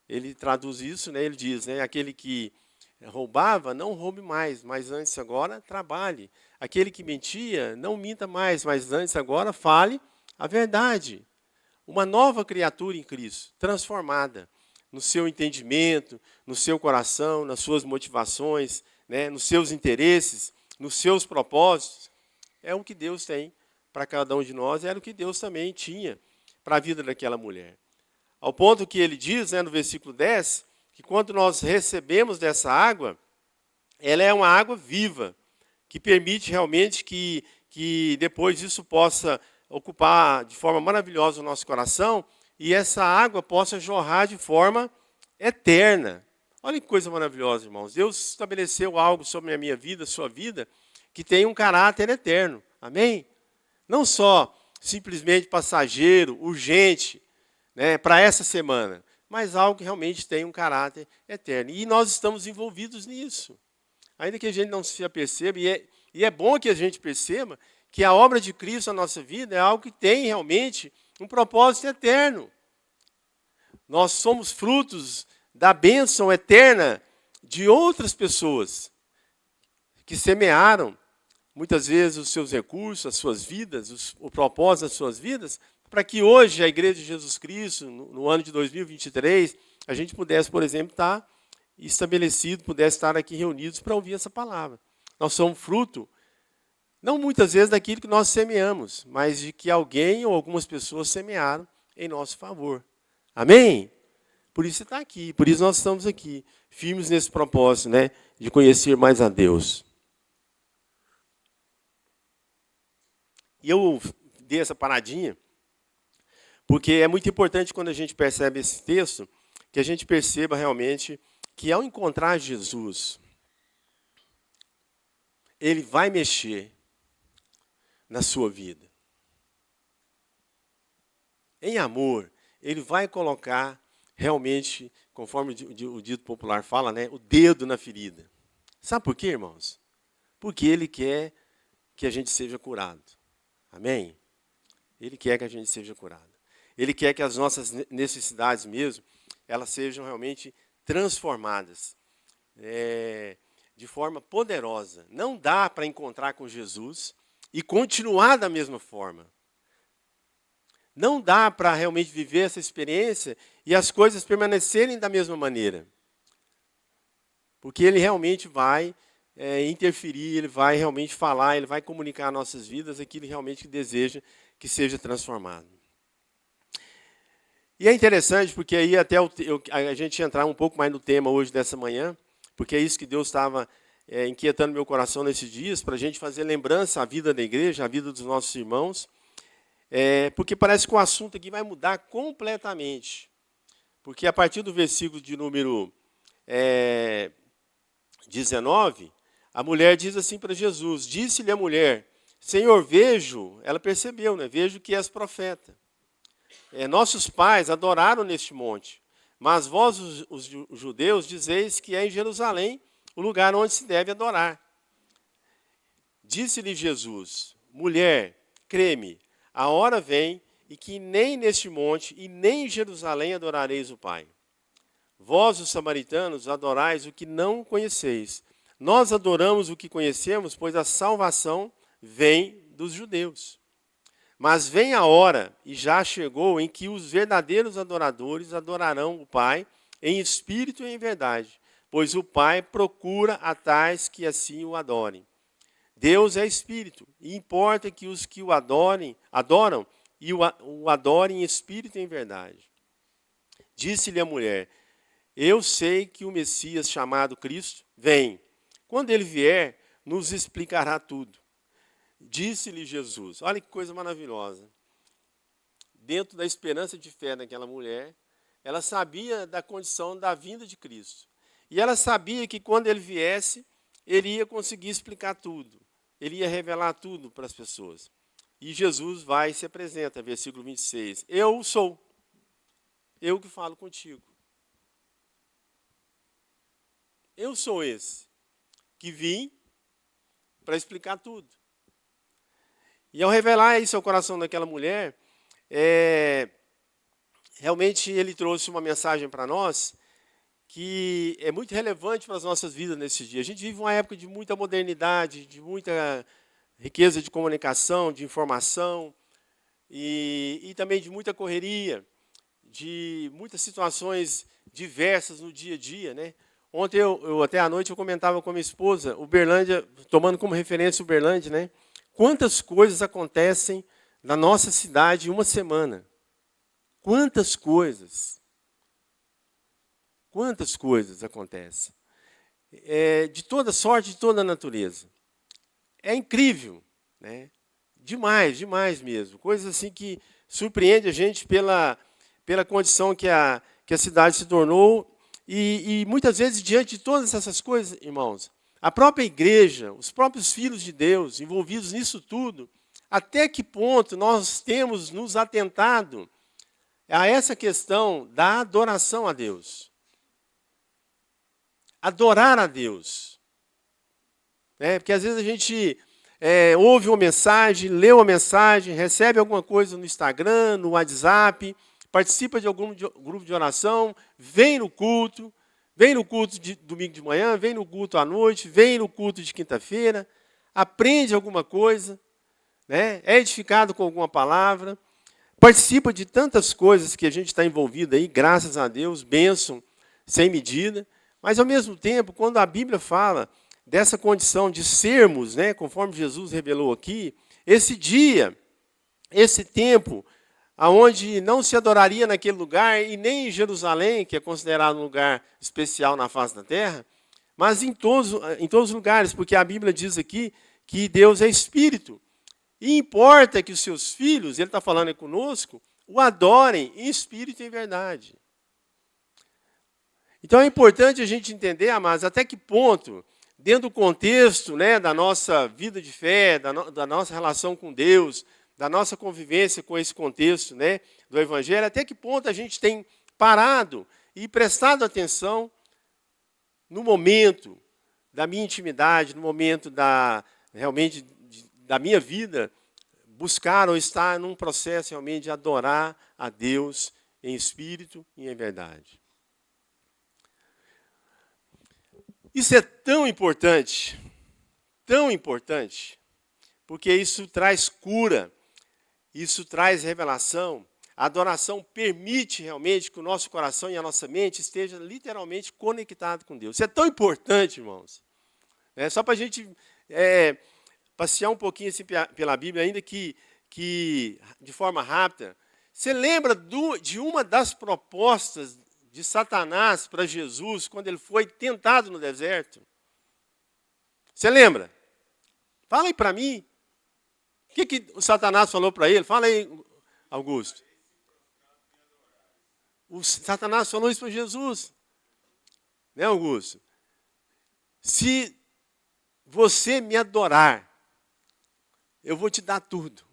Ele traduz isso, né, ele diz, né, aquele que roubava, não roube mais, mas antes agora trabalhe. Aquele que mentia, não minta mais, mas antes agora fale a verdade. Uma nova criatura em Cristo, transformada no seu entendimento, no seu coração, nas suas motivações, né, nos seus interesses, nos seus propósitos. É o que Deus tem para cada um de nós, era o que Deus também tinha para a vida daquela mulher. Ao ponto que ele diz, né, no versículo 10, que quando nós recebemos dessa água, ela é uma água viva, que permite realmente que depois isso possa ocupar de forma maravilhosa o nosso coração e essa água possa jorrar de forma eterna. Olha que coisa maravilhosa, irmãos. Deus estabeleceu algo sobre a minha vida, a sua vida, que tem um caráter eterno. Amém? Não só simplesmente passageiro, urgente, né, para essa semana, mas algo que realmente tem um caráter eterno. E nós estamos envolvidos nisso. Ainda que a gente não se aperceba, e é bom que a gente perceba que a obra de Cristo na nossa vida é algo que tem realmente um propósito eterno. Nós somos frutos da bênção eterna de outras pessoas que semearam, muitas vezes, os seus recursos, as suas vidas, o propósito das suas vidas, para que hoje a Igreja de Jesus Cristo, no ano de 2023, a gente pudesse, por exemplo, estar estabelecido, pudesse estar aqui reunidos para ouvir essa palavra. Nós somos fruto, não muitas vezes daquilo que nós semeamos, mas de que alguém ou algumas pessoas semearam em nosso favor. Amém? Por isso você está aqui, por isso nós estamos aqui, firmes nesse propósito, né, de conhecer mais a Deus. E eu dei essa paradinha, porque é muito importante quando a gente percebe esse texto, que a gente perceba realmente que ao encontrar Jesus, ele vai mexer na sua vida. Em amor, ele vai colocar realmente, conforme o dito popular fala, né, o dedo na ferida. Sabe por quê, irmãos? Porque ele quer que a gente seja curado. Amém? Ele quer que a gente seja curado. Ele quer que as nossas necessidades mesmo, elas sejam realmente transformadas de forma poderosa. Não dá para encontrar com Jesus e continuar da mesma forma. Não dá para realmente viver essa experiência e as coisas permanecerem da mesma maneira. Porque ele realmente vai interferir, ele vai realmente falar, ele vai comunicar às nossas vidas aquilo realmente que deseja que seja transformado. E é interessante, porque aí até a gente entrar um pouco mais no tema hoje dessa manhã, porque é isso que Deus estava inquietando meu coração nesses dias, para a gente fazer lembrança à vida da igreja, à vida dos nossos irmãos, porque parece que o assunto aqui vai mudar completamente. Porque a partir do versículo de número 19, a mulher diz assim para Jesus, disse-lhe a mulher, Senhor, vejo, ela percebeu, né? Vejo que és profeta. Nossos pais adoraram neste monte, mas vós, os judeus, dizeis que é em Jerusalém o lugar onde se deve adorar. Disse-lhe Jesus, mulher, crê-me, a hora vem e que nem neste monte e nem em Jerusalém adorareis o Pai. Vós, os samaritanos, adorais o que não conheceis. Nós adoramos o que conhecemos, pois a salvação vem dos judeus. Mas vem a hora, e já chegou, em que os verdadeiros adoradores adorarão o Pai em espírito e em verdade, pois o Pai procura a tais que assim o adorem. Deus é espírito, e importa que os que o adoram e o adorem em espírito e em verdade. Disse-lhe a mulher, eu sei que o Messias chamado Cristo vem. Quando ele vier, nos explicará tudo. Disse-lhe Jesus, olha que coisa maravilhosa. Dentro da esperança de fé daquela mulher, ela sabia da condição da vinda de Cristo. E ela sabia que quando ele viesse, ele ia conseguir explicar tudo. Ele ia revelar tudo para as pessoas. E Jesus vai e se apresenta, versículo 26. Eu sou. Eu que falo contigo. Eu sou esse que vim para explicar tudo. E ao revelar isso ao coração daquela mulher, realmente ele trouxe uma mensagem para nós que é muito relevante para as nossas vidas nesses dias. A gente vive uma época de muita modernidade, de muita riqueza de comunicação, de informação, e também de muita correria, de muitas situações diversas no dia a dia, né? Ontem, até à noite, eu comentava com a minha esposa, Uberlândia, tomando como referência Uberlândia, né? Quantas coisas acontecem na nossa cidade em uma semana. Quantas coisas. Quantas coisas acontecem. De toda sorte, de toda natureza. É incrível, né? Demais, demais mesmo. Coisas assim que surpreende a gente pela condição que a cidade se tornou. E muitas vezes, diante de todas essas coisas, irmãos, a própria igreja, os próprios filhos de Deus, envolvidos nisso tudo, até que ponto nós temos nos atentado a essa questão da adoração a Deus. Adorar a Deus. Porque às vezes a gente ouve uma mensagem, lê uma mensagem, recebe alguma coisa no Instagram, no WhatsApp, participa de algum grupo de oração, vem no culto de domingo de manhã, vem no culto à noite, vem no culto de quinta-feira, aprende alguma coisa, né? É edificado com alguma palavra, participa de tantas coisas que a gente está envolvido aí, graças a Deus, bênção sem medida, mas ao mesmo tempo, quando a Bíblia fala dessa condição de sermos, né, conforme Jesus revelou aqui, esse dia, esse tempo, aonde não se adoraria naquele lugar, e nem em Jerusalém, que é considerado um lugar especial na face da terra, mas em todos os lugares, porque a Bíblia diz aqui que Deus é Espírito. E importa que os seus filhos, ele está falando conosco, o adorem em espírito e em verdade. Então é importante a gente entender, amados, até que ponto, dentro do contexto, né, da nossa vida de fé, da nossa relação com Deus, da nossa convivência com esse contexto, né, do Evangelho, até que ponto a gente tem parado e prestado atenção no momento da minha intimidade, no momento realmente da minha vida, buscar ou estar num processo realmente de adorar a Deus em espírito e em verdade. Isso é tão importante, porque isso traz cura, isso traz revelação. A adoração permite realmente que o nosso coração e a nossa mente esteja literalmente conectado com Deus. Isso é tão importante, irmãos. Só para a gente passear um pouquinho assim pela Bíblia, ainda que de forma rápida. Você lembra de uma das propostas de Satanás para Jesus, quando ele foi tentado no deserto? Você lembra? Fala aí para mim. O que o Satanás falou para ele? Fala aí, Augusto. O Satanás falou isso para Jesus. Né, Augusto? Se você me adorar, eu vou te dar tudo.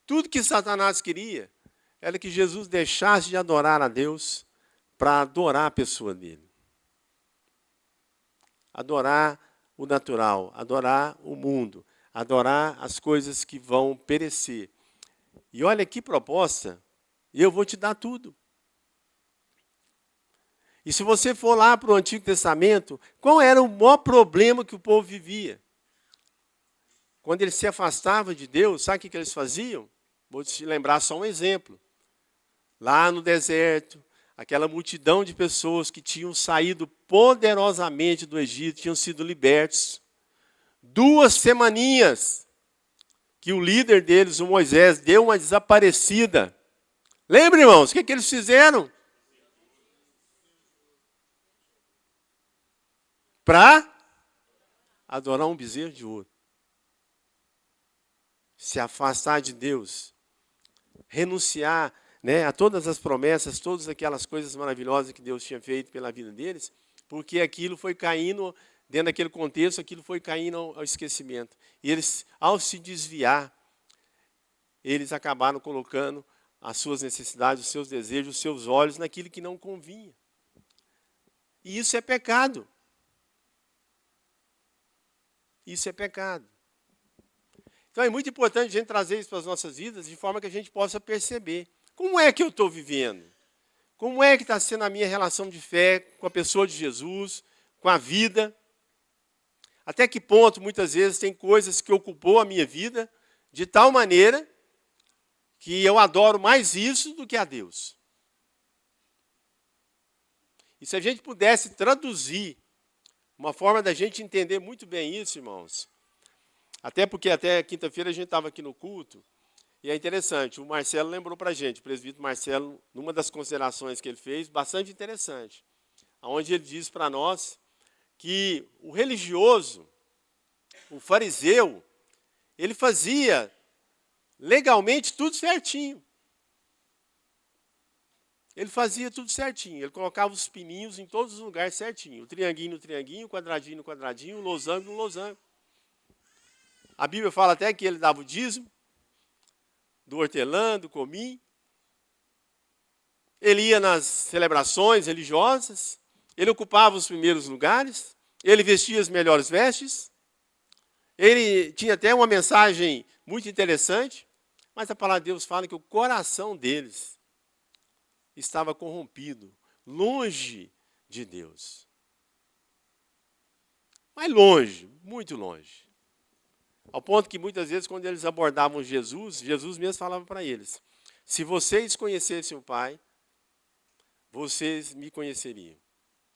Tudo que Satanás queria era que Jesus deixasse de adorar a Deus para adorar a pessoa dele. Adorar o natural, adorar o mundo, adorar as coisas que vão perecer. E olha que proposta, eu vou te dar tudo. E se você for lá para o Antigo Testamento, qual era o maior problema que o povo vivia? Quando eles se afastavam de Deus, sabe o que eles faziam? Vou te lembrar só um exemplo. Lá no deserto, aquela multidão de pessoas que tinham saído poderosamente do Egito, tinham sido libertos. 2 semaninhas que o líder deles, o Moisés, deu uma desaparecida. Lembra, irmãos, o que eles fizeram? Para adorar um bezerro de ouro. se afastar de Deus, renunciar, né, a todas as promessas, todas aquelas coisas maravilhosas que Deus tinha feito pela vida deles, porque aquilo foi caindo, dentro daquele contexto, aquilo foi caindo ao esquecimento. E eles, ao se desviar, eles acabaram colocando as suas necessidades, os seus desejos, os seus olhos naquilo que não convinha. E isso é pecado. Isso é pecado. Então é muito importante a gente trazer isso para as nossas vidas de forma que a gente possa perceber como é que eu estou vivendo, como é que está sendo a minha relação de fé com a pessoa de Jesus, com a vida. Até que ponto, muitas vezes, tem coisas que ocupou a minha vida de tal maneira que eu adoro mais isso do que a Deus. E se a gente pudesse traduzir uma forma da gente entender muito bem isso, irmãos, até porque até quinta-feira a gente estava aqui no culto, e é interessante, o Marcelo lembrou para a gente, o presbítero Marcelo, numa das considerações que ele fez, bastante interessante, onde ele diz para nós que o religioso, o fariseu, ele fazia legalmente tudo certinho. Ele fazia tudo certinho, ele colocava os pininhos em todos os lugares certinho, o trianguinho no trianguinho, o quadradinho no quadradinho, o losango no losango. A Bíblia fala até que ele dava o dízimo do hortelã, do cominho. Ele ia nas celebrações religiosas, ele ocupava os primeiros lugares, ele vestia as melhores vestes, ele tinha até uma mensagem muito interessante, mas a palavra de Deus fala que o coração deles estava corrompido, longe de Deus. Mas longe, muito longe. Ao ponto que muitas vezes, quando eles abordavam Jesus, Jesus mesmo falava para eles: se vocês conhecessem o Pai, vocês me conheceriam,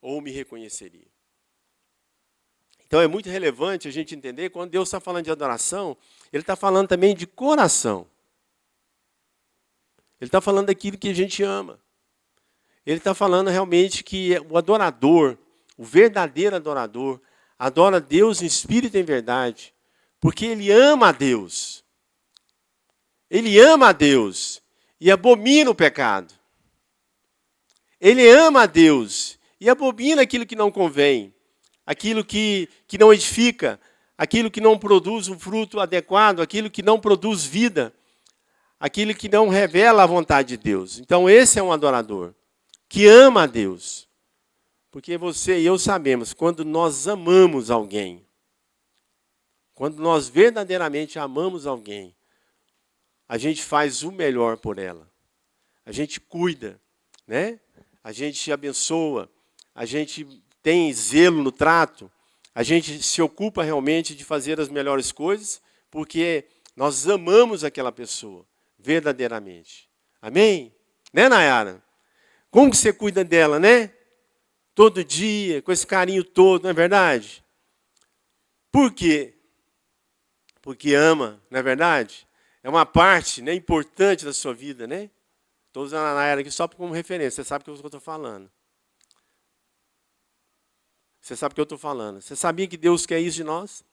ou me reconheceriam. Então é muito relevante a gente entender, quando Deus está falando de adoração, Ele está falando também de coração. Ele está falando daquilo que a gente ama. Ele está falando realmente que o adorador, o verdadeiro adorador, adora Deus em espírito e em verdade, porque ele ama a Deus. Ele ama a Deus e abomina o pecado. Ele ama a Deus e abomina aquilo que não convém, aquilo que não edifica, aquilo que não produz um fruto adequado, aquilo que não produz vida, aquilo que não revela a vontade de Deus. Então esse é um adorador que ama a Deus. Porque você e eu sabemos, quando nós amamos alguém, quando nós verdadeiramente amamos alguém, a gente faz o melhor por ela. A gente cuida, né? A gente abençoa, a gente tem zelo no trato, a gente se ocupa realmente de fazer as melhores coisas, porque nós amamos aquela pessoa, verdadeiramente. Amém? Né, Nayara? Como que você cuida dela, né? Todo dia, com esse carinho todo, não é verdade? Por quê? Porque ama, não é verdade? É uma parte, né, importante da sua vida, né? Estou usando a Nayara aqui só como referência, você sabe o que eu estou falando. Você sabe o que eu estou falando. Você sabia que Deus quer isso de nós?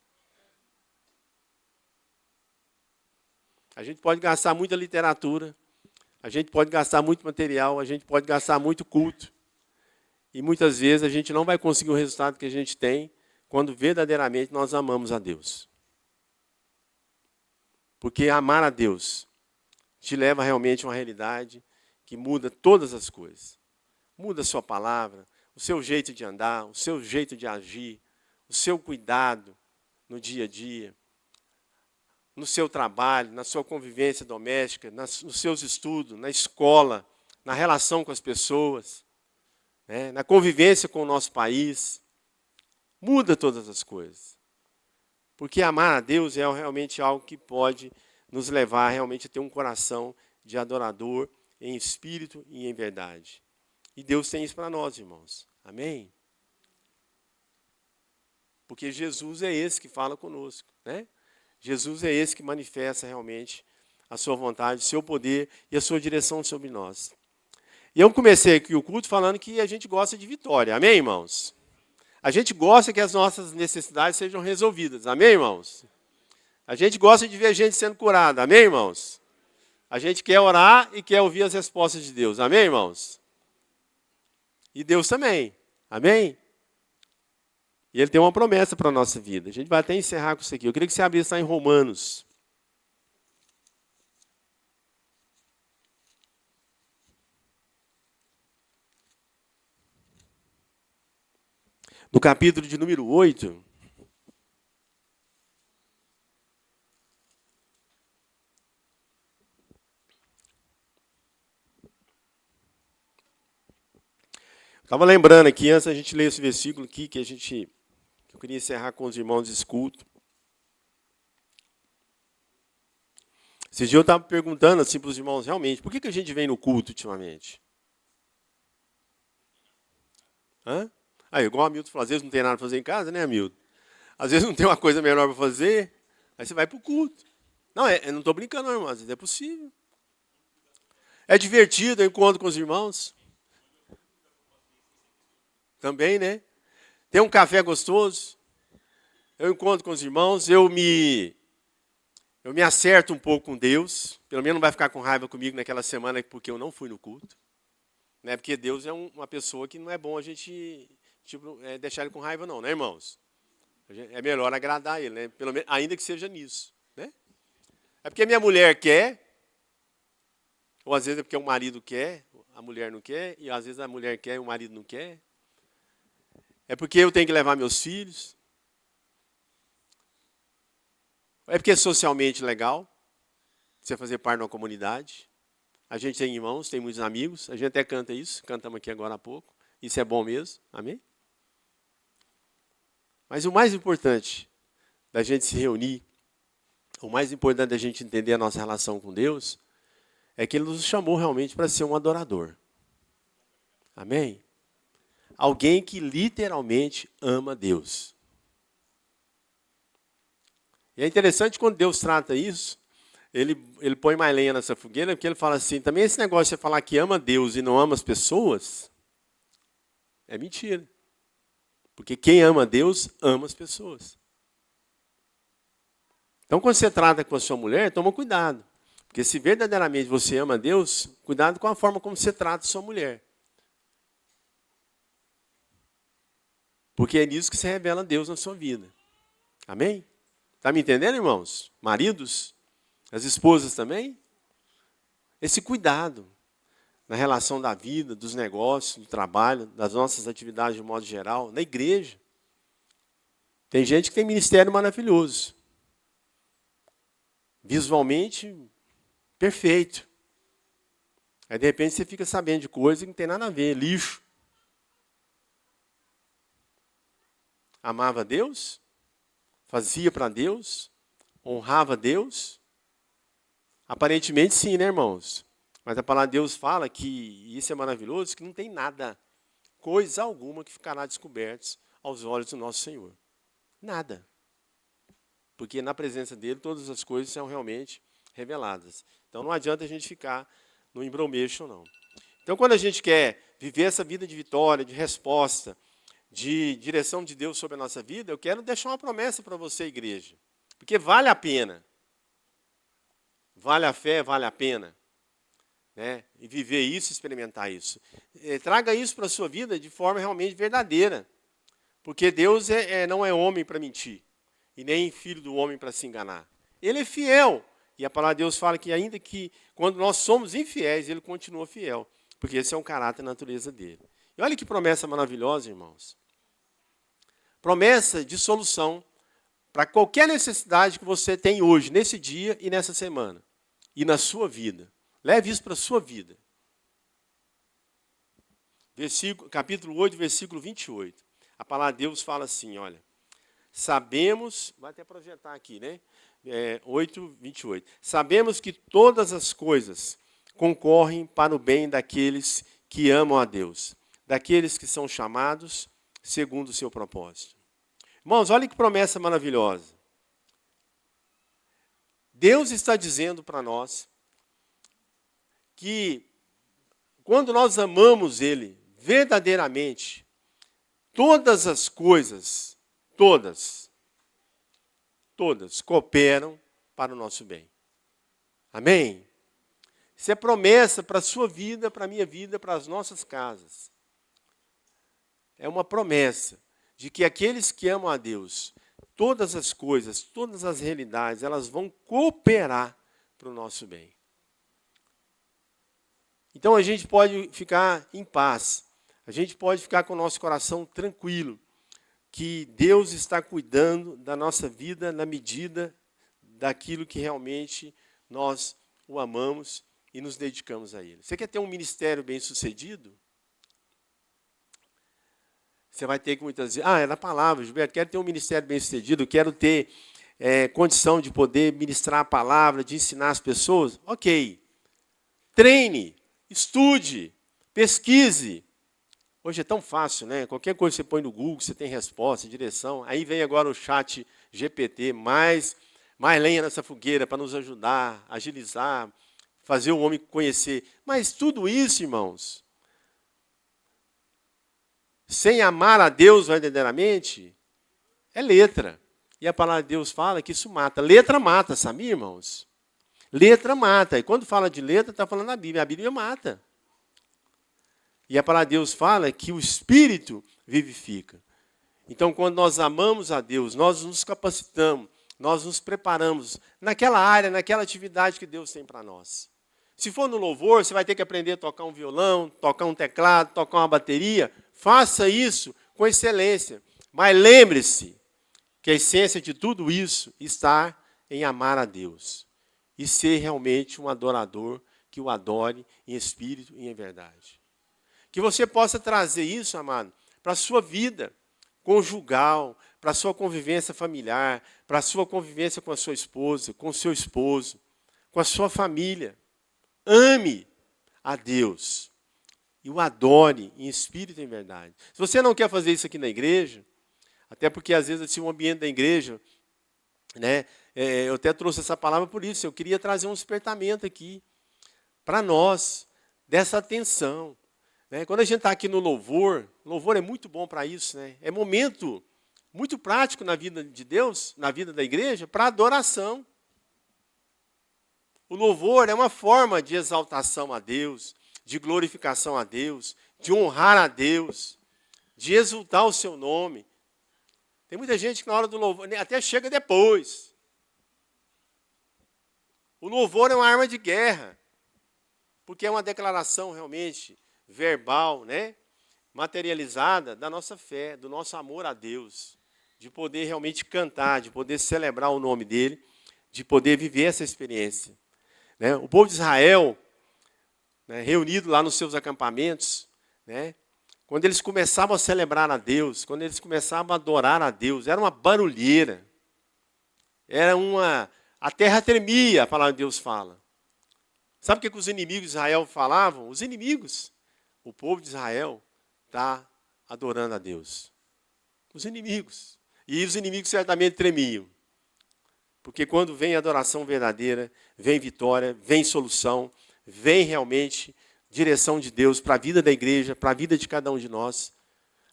A gente pode gastar muita literatura, a gente pode gastar muito material, a gente pode gastar muito culto. E muitas vezes a gente não vai conseguir o resultado que a gente tem quando verdadeiramente nós amamos a Deus. Porque amar a Deus te leva realmente a uma realidade que muda todas as coisas. Muda a sua palavra, o seu jeito de andar, o seu jeito de agir, o seu cuidado no dia a dia, no seu trabalho, na sua convivência doméstica, nos seus estudos, na escola, na relação com as pessoas, né, na convivência com o nosso país. Muda todas as coisas. Porque amar a Deus é realmente algo que pode nos levar realmente a ter um coração de adorador em espírito e em verdade. E Deus tem isso para nós, irmãos. Amém? Porque Jesus é esse que fala conosco, né? Jesus é esse que manifesta realmente a sua vontade, o seu poder e a sua direção sobre nós. E eu comecei aqui o culto falando que a gente gosta de vitória. Amém, irmãos? A gente gosta que as nossas necessidades sejam resolvidas. Amém, irmãos? A gente gosta de ver gente sendo curada, amém, irmãos? A gente quer orar e quer ouvir as respostas de Deus, amém, irmãos? E Deus também, amém? E Ele tem uma promessa para a nossa vida. A gente vai até encerrar com isso aqui. Eu queria que você abrisse lá em Romanos. No capítulo de número 8. Estava lembrando aqui, antes a gente ler esse versículo aqui, que eu queria encerrar com os irmãos desse culto. Esse dia eu estava perguntando assim para os irmãos, realmente, por que a gente vem no culto ultimamente? Hã? Igual o Hamilton falou, às vezes não tem nada para fazer em casa, né, Hamilton? Às vezes não tem uma coisa melhor para fazer, aí você vai para o culto. Não, eu não estou brincando, não, irmão, às vezes é possível. É divertido, eu encontro com os irmãos. Também, né? Tem um café gostoso. Eu encontro com os irmãos, eu me acerto um pouco com Deus. Pelo menos não vai ficar com raiva comigo naquela semana porque eu não fui no culto. Né? Porque Deus é uma pessoa que não é bom a gente deixar ele com raiva, não, né, irmãos? É melhor agradar ele, né? Pelo menos, ainda que seja nisso. Né? É porque minha mulher quer, ou às vezes é porque o marido quer, a mulher não quer, e às vezes a mulher quer e o marido não quer. É porque eu tenho que levar meus filhos. É porque é socialmente legal você fazer parte de uma comunidade. A gente tem irmãos, tem muitos amigos. A gente até canta isso, cantamos aqui agora há pouco. Isso é bom mesmo, amém? Mas o mais importante da gente se reunir, o mais importante da gente entender a nossa relação com Deus, é que Ele nos chamou realmente para ser um adorador. Amém? Alguém que literalmente ama Deus. E é interessante quando Deus trata isso, ele põe mais lenha nessa fogueira, porque ele fala assim, também esse negócio de você falar que ama Deus e não ama as pessoas, é mentira. Porque quem ama Deus, ama as pessoas. Então, quando você trata com a sua mulher, toma cuidado. Porque se verdadeiramente você ama Deus, cuidado com a forma como você trata a sua mulher. Porque é nisso que se revela Deus na sua vida. Amém? Está me entendendo, irmãos? Maridos? As esposas também? Esse cuidado na relação da vida, dos negócios, do trabalho, das nossas atividades de modo geral, na igreja. Tem gente que tem ministério maravilhoso. Visualmente, perfeito. Aí, de repente, você fica sabendo de coisa que não tem nada a ver, lixo. Amava Deus, fazia para Deus, honrava Deus. Aparentemente sim, né, irmãos? Mas a palavra de Deus fala que, e isso é maravilhoso, que não tem nada, coisa alguma que ficará descoberta aos olhos do nosso Senhor. Nada. Porque na presença dele todas as coisas são realmente reveladas. Então não adianta a gente ficar no embromation, não. Então quando a gente quer viver essa vida de vitória, de resposta, de direção de Deus sobre a nossa vida, eu quero deixar uma promessa para você, igreja. Porque vale a pena. Vale a fé, vale a pena. Né? E viver isso, experimentar isso. Traga isso para a sua vida de forma realmente verdadeira. Porque Deus não é homem para mentir. E nem filho do homem para se enganar. Ele é fiel. E a palavra de Deus fala que ainda que quando nós somos infiéis, Ele continua fiel. Porque esse é um caráter e natureza dele. E olha que promessa maravilhosa, irmãos. Promessa de solução para qualquer necessidade que você tem hoje, nesse dia e nessa semana. E na sua vida. Leve isso para a sua vida. Capítulo 8, versículo 28. A palavra de Deus fala assim, olha. Sabemos, vai até projetar aqui, né? 8, 28. Sabemos que todas as coisas concorrem para o bem daqueles que amam a Deus. Daqueles que são chamados segundo o seu propósito. Irmãos, olha que promessa maravilhosa. Deus está dizendo para nós que quando nós amamos Ele verdadeiramente, todas as coisas, todas todas cooperam para o nosso bem. Amém? Isso é promessa para a sua vida, para a minha vida, para as nossas casas. É uma promessa de que aqueles que amam a Deus, todas as coisas, todas as realidades, elas vão cooperar para o nosso bem. Então a gente pode ficar em paz, a gente pode ficar com o nosso coração tranquilo, que Deus está cuidando da nossa vida na medida daquilo que realmente nós o amamos e nos dedicamos a Ele. Você quer ter um ministério bem-sucedido? Você vai ter que muitas vezes... é na palavra, Gilberto, quero ter um ministério bem-sucedido, quero ter condição de poder ministrar a palavra, de ensinar as pessoas. Ok. Treine, estude, pesquise. Hoje é tão fácil, né? Qualquer coisa que você põe no Google, você tem resposta, direção. Aí vem agora o chat GPT, mais lenha nessa fogueira para nos ajudar, agilizar, fazer o homem conhecer. Mas tudo isso, irmãos, sem amar a Deus verdadeiramente, é letra. E a palavra de Deus fala que isso mata. Letra mata, sabia, irmãos? Letra mata. E quando fala de letra, está falando da Bíblia. A Bíblia mata. E a palavra de Deus fala que o Espírito vivifica. Então, quando nós amamos a Deus, nós nos capacitamos, nós nos preparamos naquela área, naquela atividade que Deus tem para nós. Se for no louvor, você vai ter que aprender a tocar um violão, tocar um teclado, tocar uma bateria. Faça isso com excelência. Mas lembre-se que a essência de tudo isso está em amar a Deus. E ser realmente um adorador que o adore em espírito e em verdade. Que você possa trazer isso, amado, para a sua vida conjugal, para a sua convivência familiar, para a sua convivência com a sua esposa, com o seu esposo, com a sua família. Ame a Deus e o adore em espírito e em verdade. Se você não quer fazer isso aqui na igreja, até porque às vezes assim, o ambiente da igreja, né, eu até trouxe essa palavra por isso, eu queria trazer um despertamento aqui para nós, dessa atenção. Né? Quando a gente está aqui no louvor é muito bom para isso, né? É momento muito prático na vida de Deus, na vida da igreja, para adoração. O louvor é uma forma de exaltação a Deus, de glorificação a Deus, de honrar a Deus, de exultar o seu nome. Tem muita gente que na hora do louvor até chega depois. O louvor é uma arma de guerra, porque é uma declaração realmente verbal, né, materializada da nossa fé, do nosso amor a Deus, de poder realmente cantar, de poder celebrar o nome dele, de poder viver essa experiência. Né? O povo de Israel, né, reunido lá nos seus acampamentos, né, quando eles começavam a celebrar a Deus, quando eles começavam a adorar a Deus, era uma barulheira, a terra tremia, a palavra de Deus fala. Sabe o que os inimigos de Israel falavam? Os inimigos. O povo de Israel está adorando a Deus. Os inimigos. E os inimigos certamente tremiam. Porque quando vem adoração verdadeira, vem vitória, vem solução, vem realmente direção de Deus para a vida da igreja, para a vida de cada um de nós,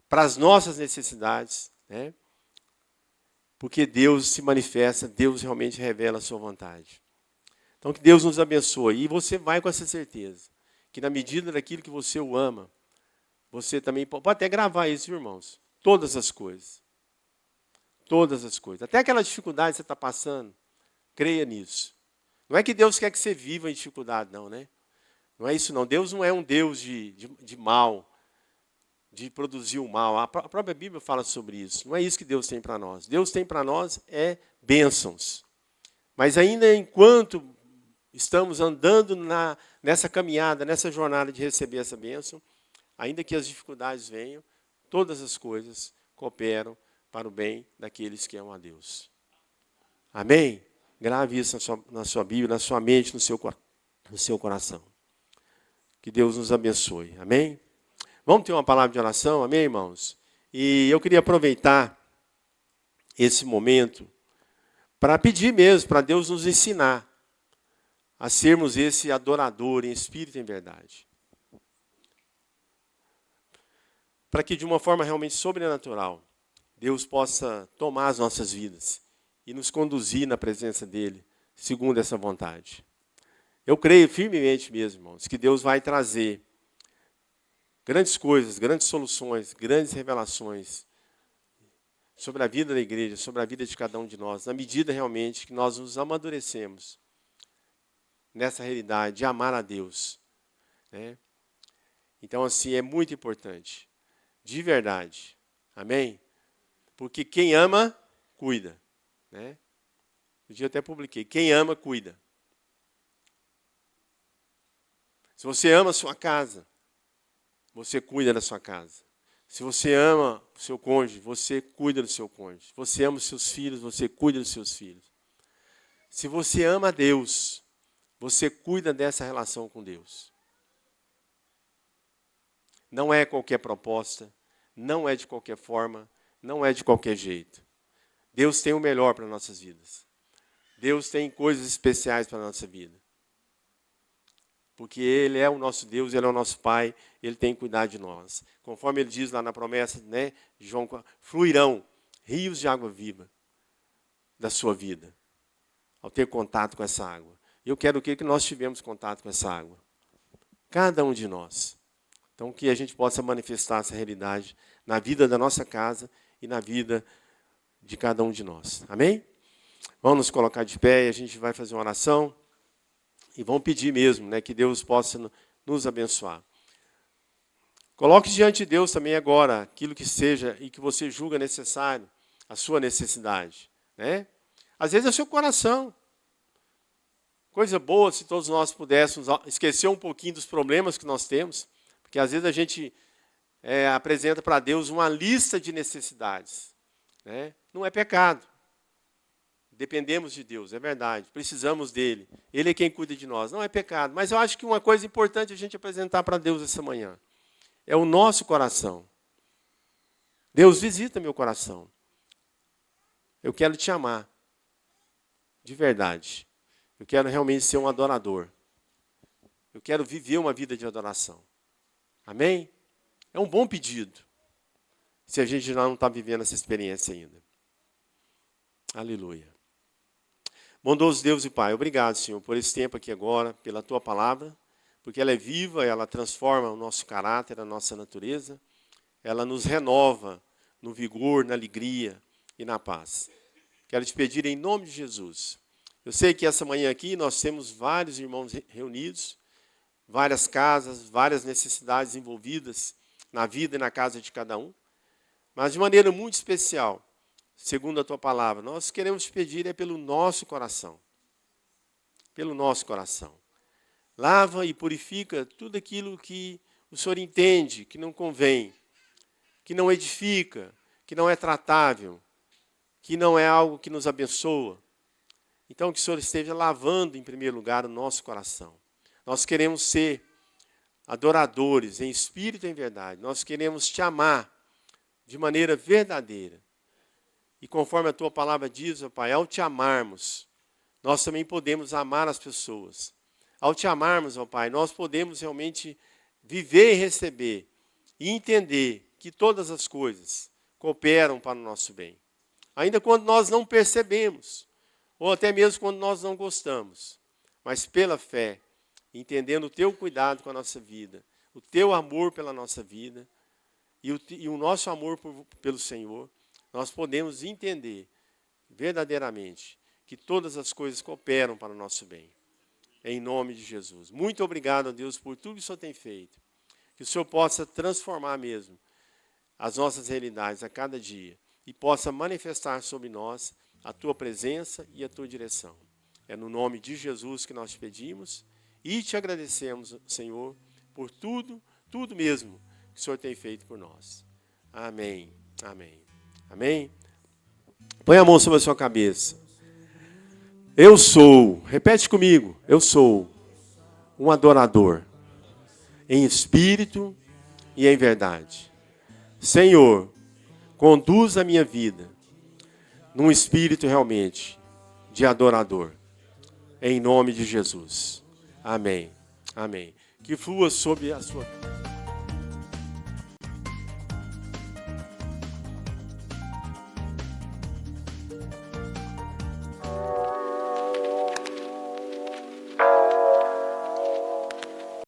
para as nossas necessidades. Né? Porque Deus se manifesta, Deus realmente revela a sua vontade. Então que Deus nos abençoe. E você vai com essa certeza. Que na medida daquilo que você o ama, você também pode até gravar isso, irmãos. Todas as coisas. Todas as coisas. Até aquela dificuldade que você está passando, creia nisso. Não é que Deus quer que você viva em dificuldade, não, né? Não é isso, não. Deus não é um Deus de mal, de produzir o mal. A própria Bíblia fala sobre isso. Não é isso que Deus tem para nós. Deus tem para nós bênçãos. Mas ainda enquanto estamos andando nessa caminhada, nessa jornada de receber essa bênção, ainda que as dificuldades venham, todas as coisas cooperam para o bem daqueles que amam a Deus. Amém? Grave isso na sua Bíblia, na sua mente, no seu coração. Que Deus nos abençoe. Amém? Vamos ter uma palavra de oração? Amém, irmãos? E eu queria aproveitar esse momento para pedir mesmo, para Deus nos ensinar a sermos esse adorador em espírito e em verdade. Para que de uma forma realmente sobrenatural, Deus possa tomar as nossas vidas e nos conduzir na presença dele, segundo essa vontade. Eu creio firmemente mesmo, irmãos, que Deus vai trazer grandes coisas, grandes soluções, grandes revelações sobre a vida da igreja, sobre a vida de cada um de nós, na medida realmente que nós nos amadurecemos nessa realidade de amar a Deus, né? Então, assim, é muito importante, de verdade, amém? Porque quem ama, cuida, né? Um dia eu até publiquei, quem ama, cuida. Se você ama a sua casa, você cuida da sua casa. Se você ama o seu cônjuge, você cuida do seu cônjuge. Se você ama os seus filhos, você cuida dos seus filhos. Se você ama a Deus, você cuida dessa relação com Deus. Não é qualquer proposta, não é de qualquer forma, não é de qualquer jeito. Deus tem o melhor para nossas vidas. Deus tem coisas especiais para a nossa vida. Porque Ele é o nosso Deus, Ele é o nosso Pai, Ele tem que cuidar de nós. Conforme Ele diz lá na promessa, né, de João, fluirão rios de água viva da sua vida, ao ter contato com essa água. E eu quero que nós tivemos contato com essa água. Cada um de nós. Então, que a gente possa manifestar essa realidade na vida da nossa casa e na vida de cada um de nós. Amém? Vamos nos colocar de pé e a gente vai fazer uma oração. E vamos pedir mesmo, né, que Deus possa nos abençoar. Coloque diante de Deus também agora aquilo que seja e que você julga necessário, a sua necessidade, né? Às vezes é o seu coração. Coisa boa se todos nós pudéssemos esquecer um pouquinho dos problemas que nós temos, porque às vezes a gente apresenta para Deus uma lista de necessidades, né? Não é pecado. Dependemos de Deus, é verdade. Precisamos dele. Ele é quem cuida de nós. Não é pecado. Mas eu acho que uma coisa importante a gente apresentar para Deus essa manhã é o nosso coração. Deus, visita meu coração. Eu quero te amar. De verdade. Eu quero realmente ser um adorador. Eu quero viver uma vida de adoração. Amém? É um bom pedido. Se a gente não está vivendo essa experiência ainda. Aleluia. Bondoso Deus e Pai, obrigado, Senhor, por esse tempo aqui agora, pela Tua palavra, porque ela é viva, ela transforma o nosso caráter, a nossa natureza, ela nos renova no vigor, na alegria e na paz. Quero te pedir em nome de Jesus. Eu sei que essa manhã aqui nós temos vários irmãos reunidos, várias casas, várias necessidades envolvidas na vida e na casa de cada um, mas de maneira muito especial, segundo a Tua palavra, nós queremos te pedir pelo nosso coração. Pelo nosso coração. Lava e purifica tudo aquilo que o Senhor entende, que não convém, que não edifica, que não é tratável, que não é algo que nos abençoa. Então, que o Senhor esteja lavando, em primeiro lugar, o nosso coração. Nós queremos ser adoradores, em espírito e em verdade. Nós queremos te amar de maneira verdadeira. E conforme a Tua palavra diz, ó Pai, ao te amarmos, nós também podemos amar as pessoas. Ao te amarmos, ó Pai, nós podemos realmente viver e receber e entender que todas as coisas cooperam para o nosso bem. Ainda quando nós não percebemos, ou até mesmo quando nós não gostamos, mas pela fé, entendendo o Teu cuidado com a nossa vida, o Teu amor pela nossa vida e o nosso amor pelo Senhor, nós podemos entender verdadeiramente que todas as coisas cooperam para o nosso bem. Em nome de Jesus. Muito obrigado a Deus por tudo que o Senhor tem feito. Que o Senhor possa transformar mesmo as nossas realidades a cada dia e possa manifestar sobre nós a Tua presença e a Tua direção. É no nome de Jesus que nós te pedimos e te agradecemos, Senhor, por tudo mesmo que o Senhor tem feito por nós. Amém. Amém. Amém? Põe a mão sobre a sua cabeça. Eu sou, repete comigo, eu sou um adorador, em espírito e em verdade. Senhor, conduz a minha vida num espírito realmente de adorador, em nome de Jesus. Amém. Amém. Que flua sobre a sua vida.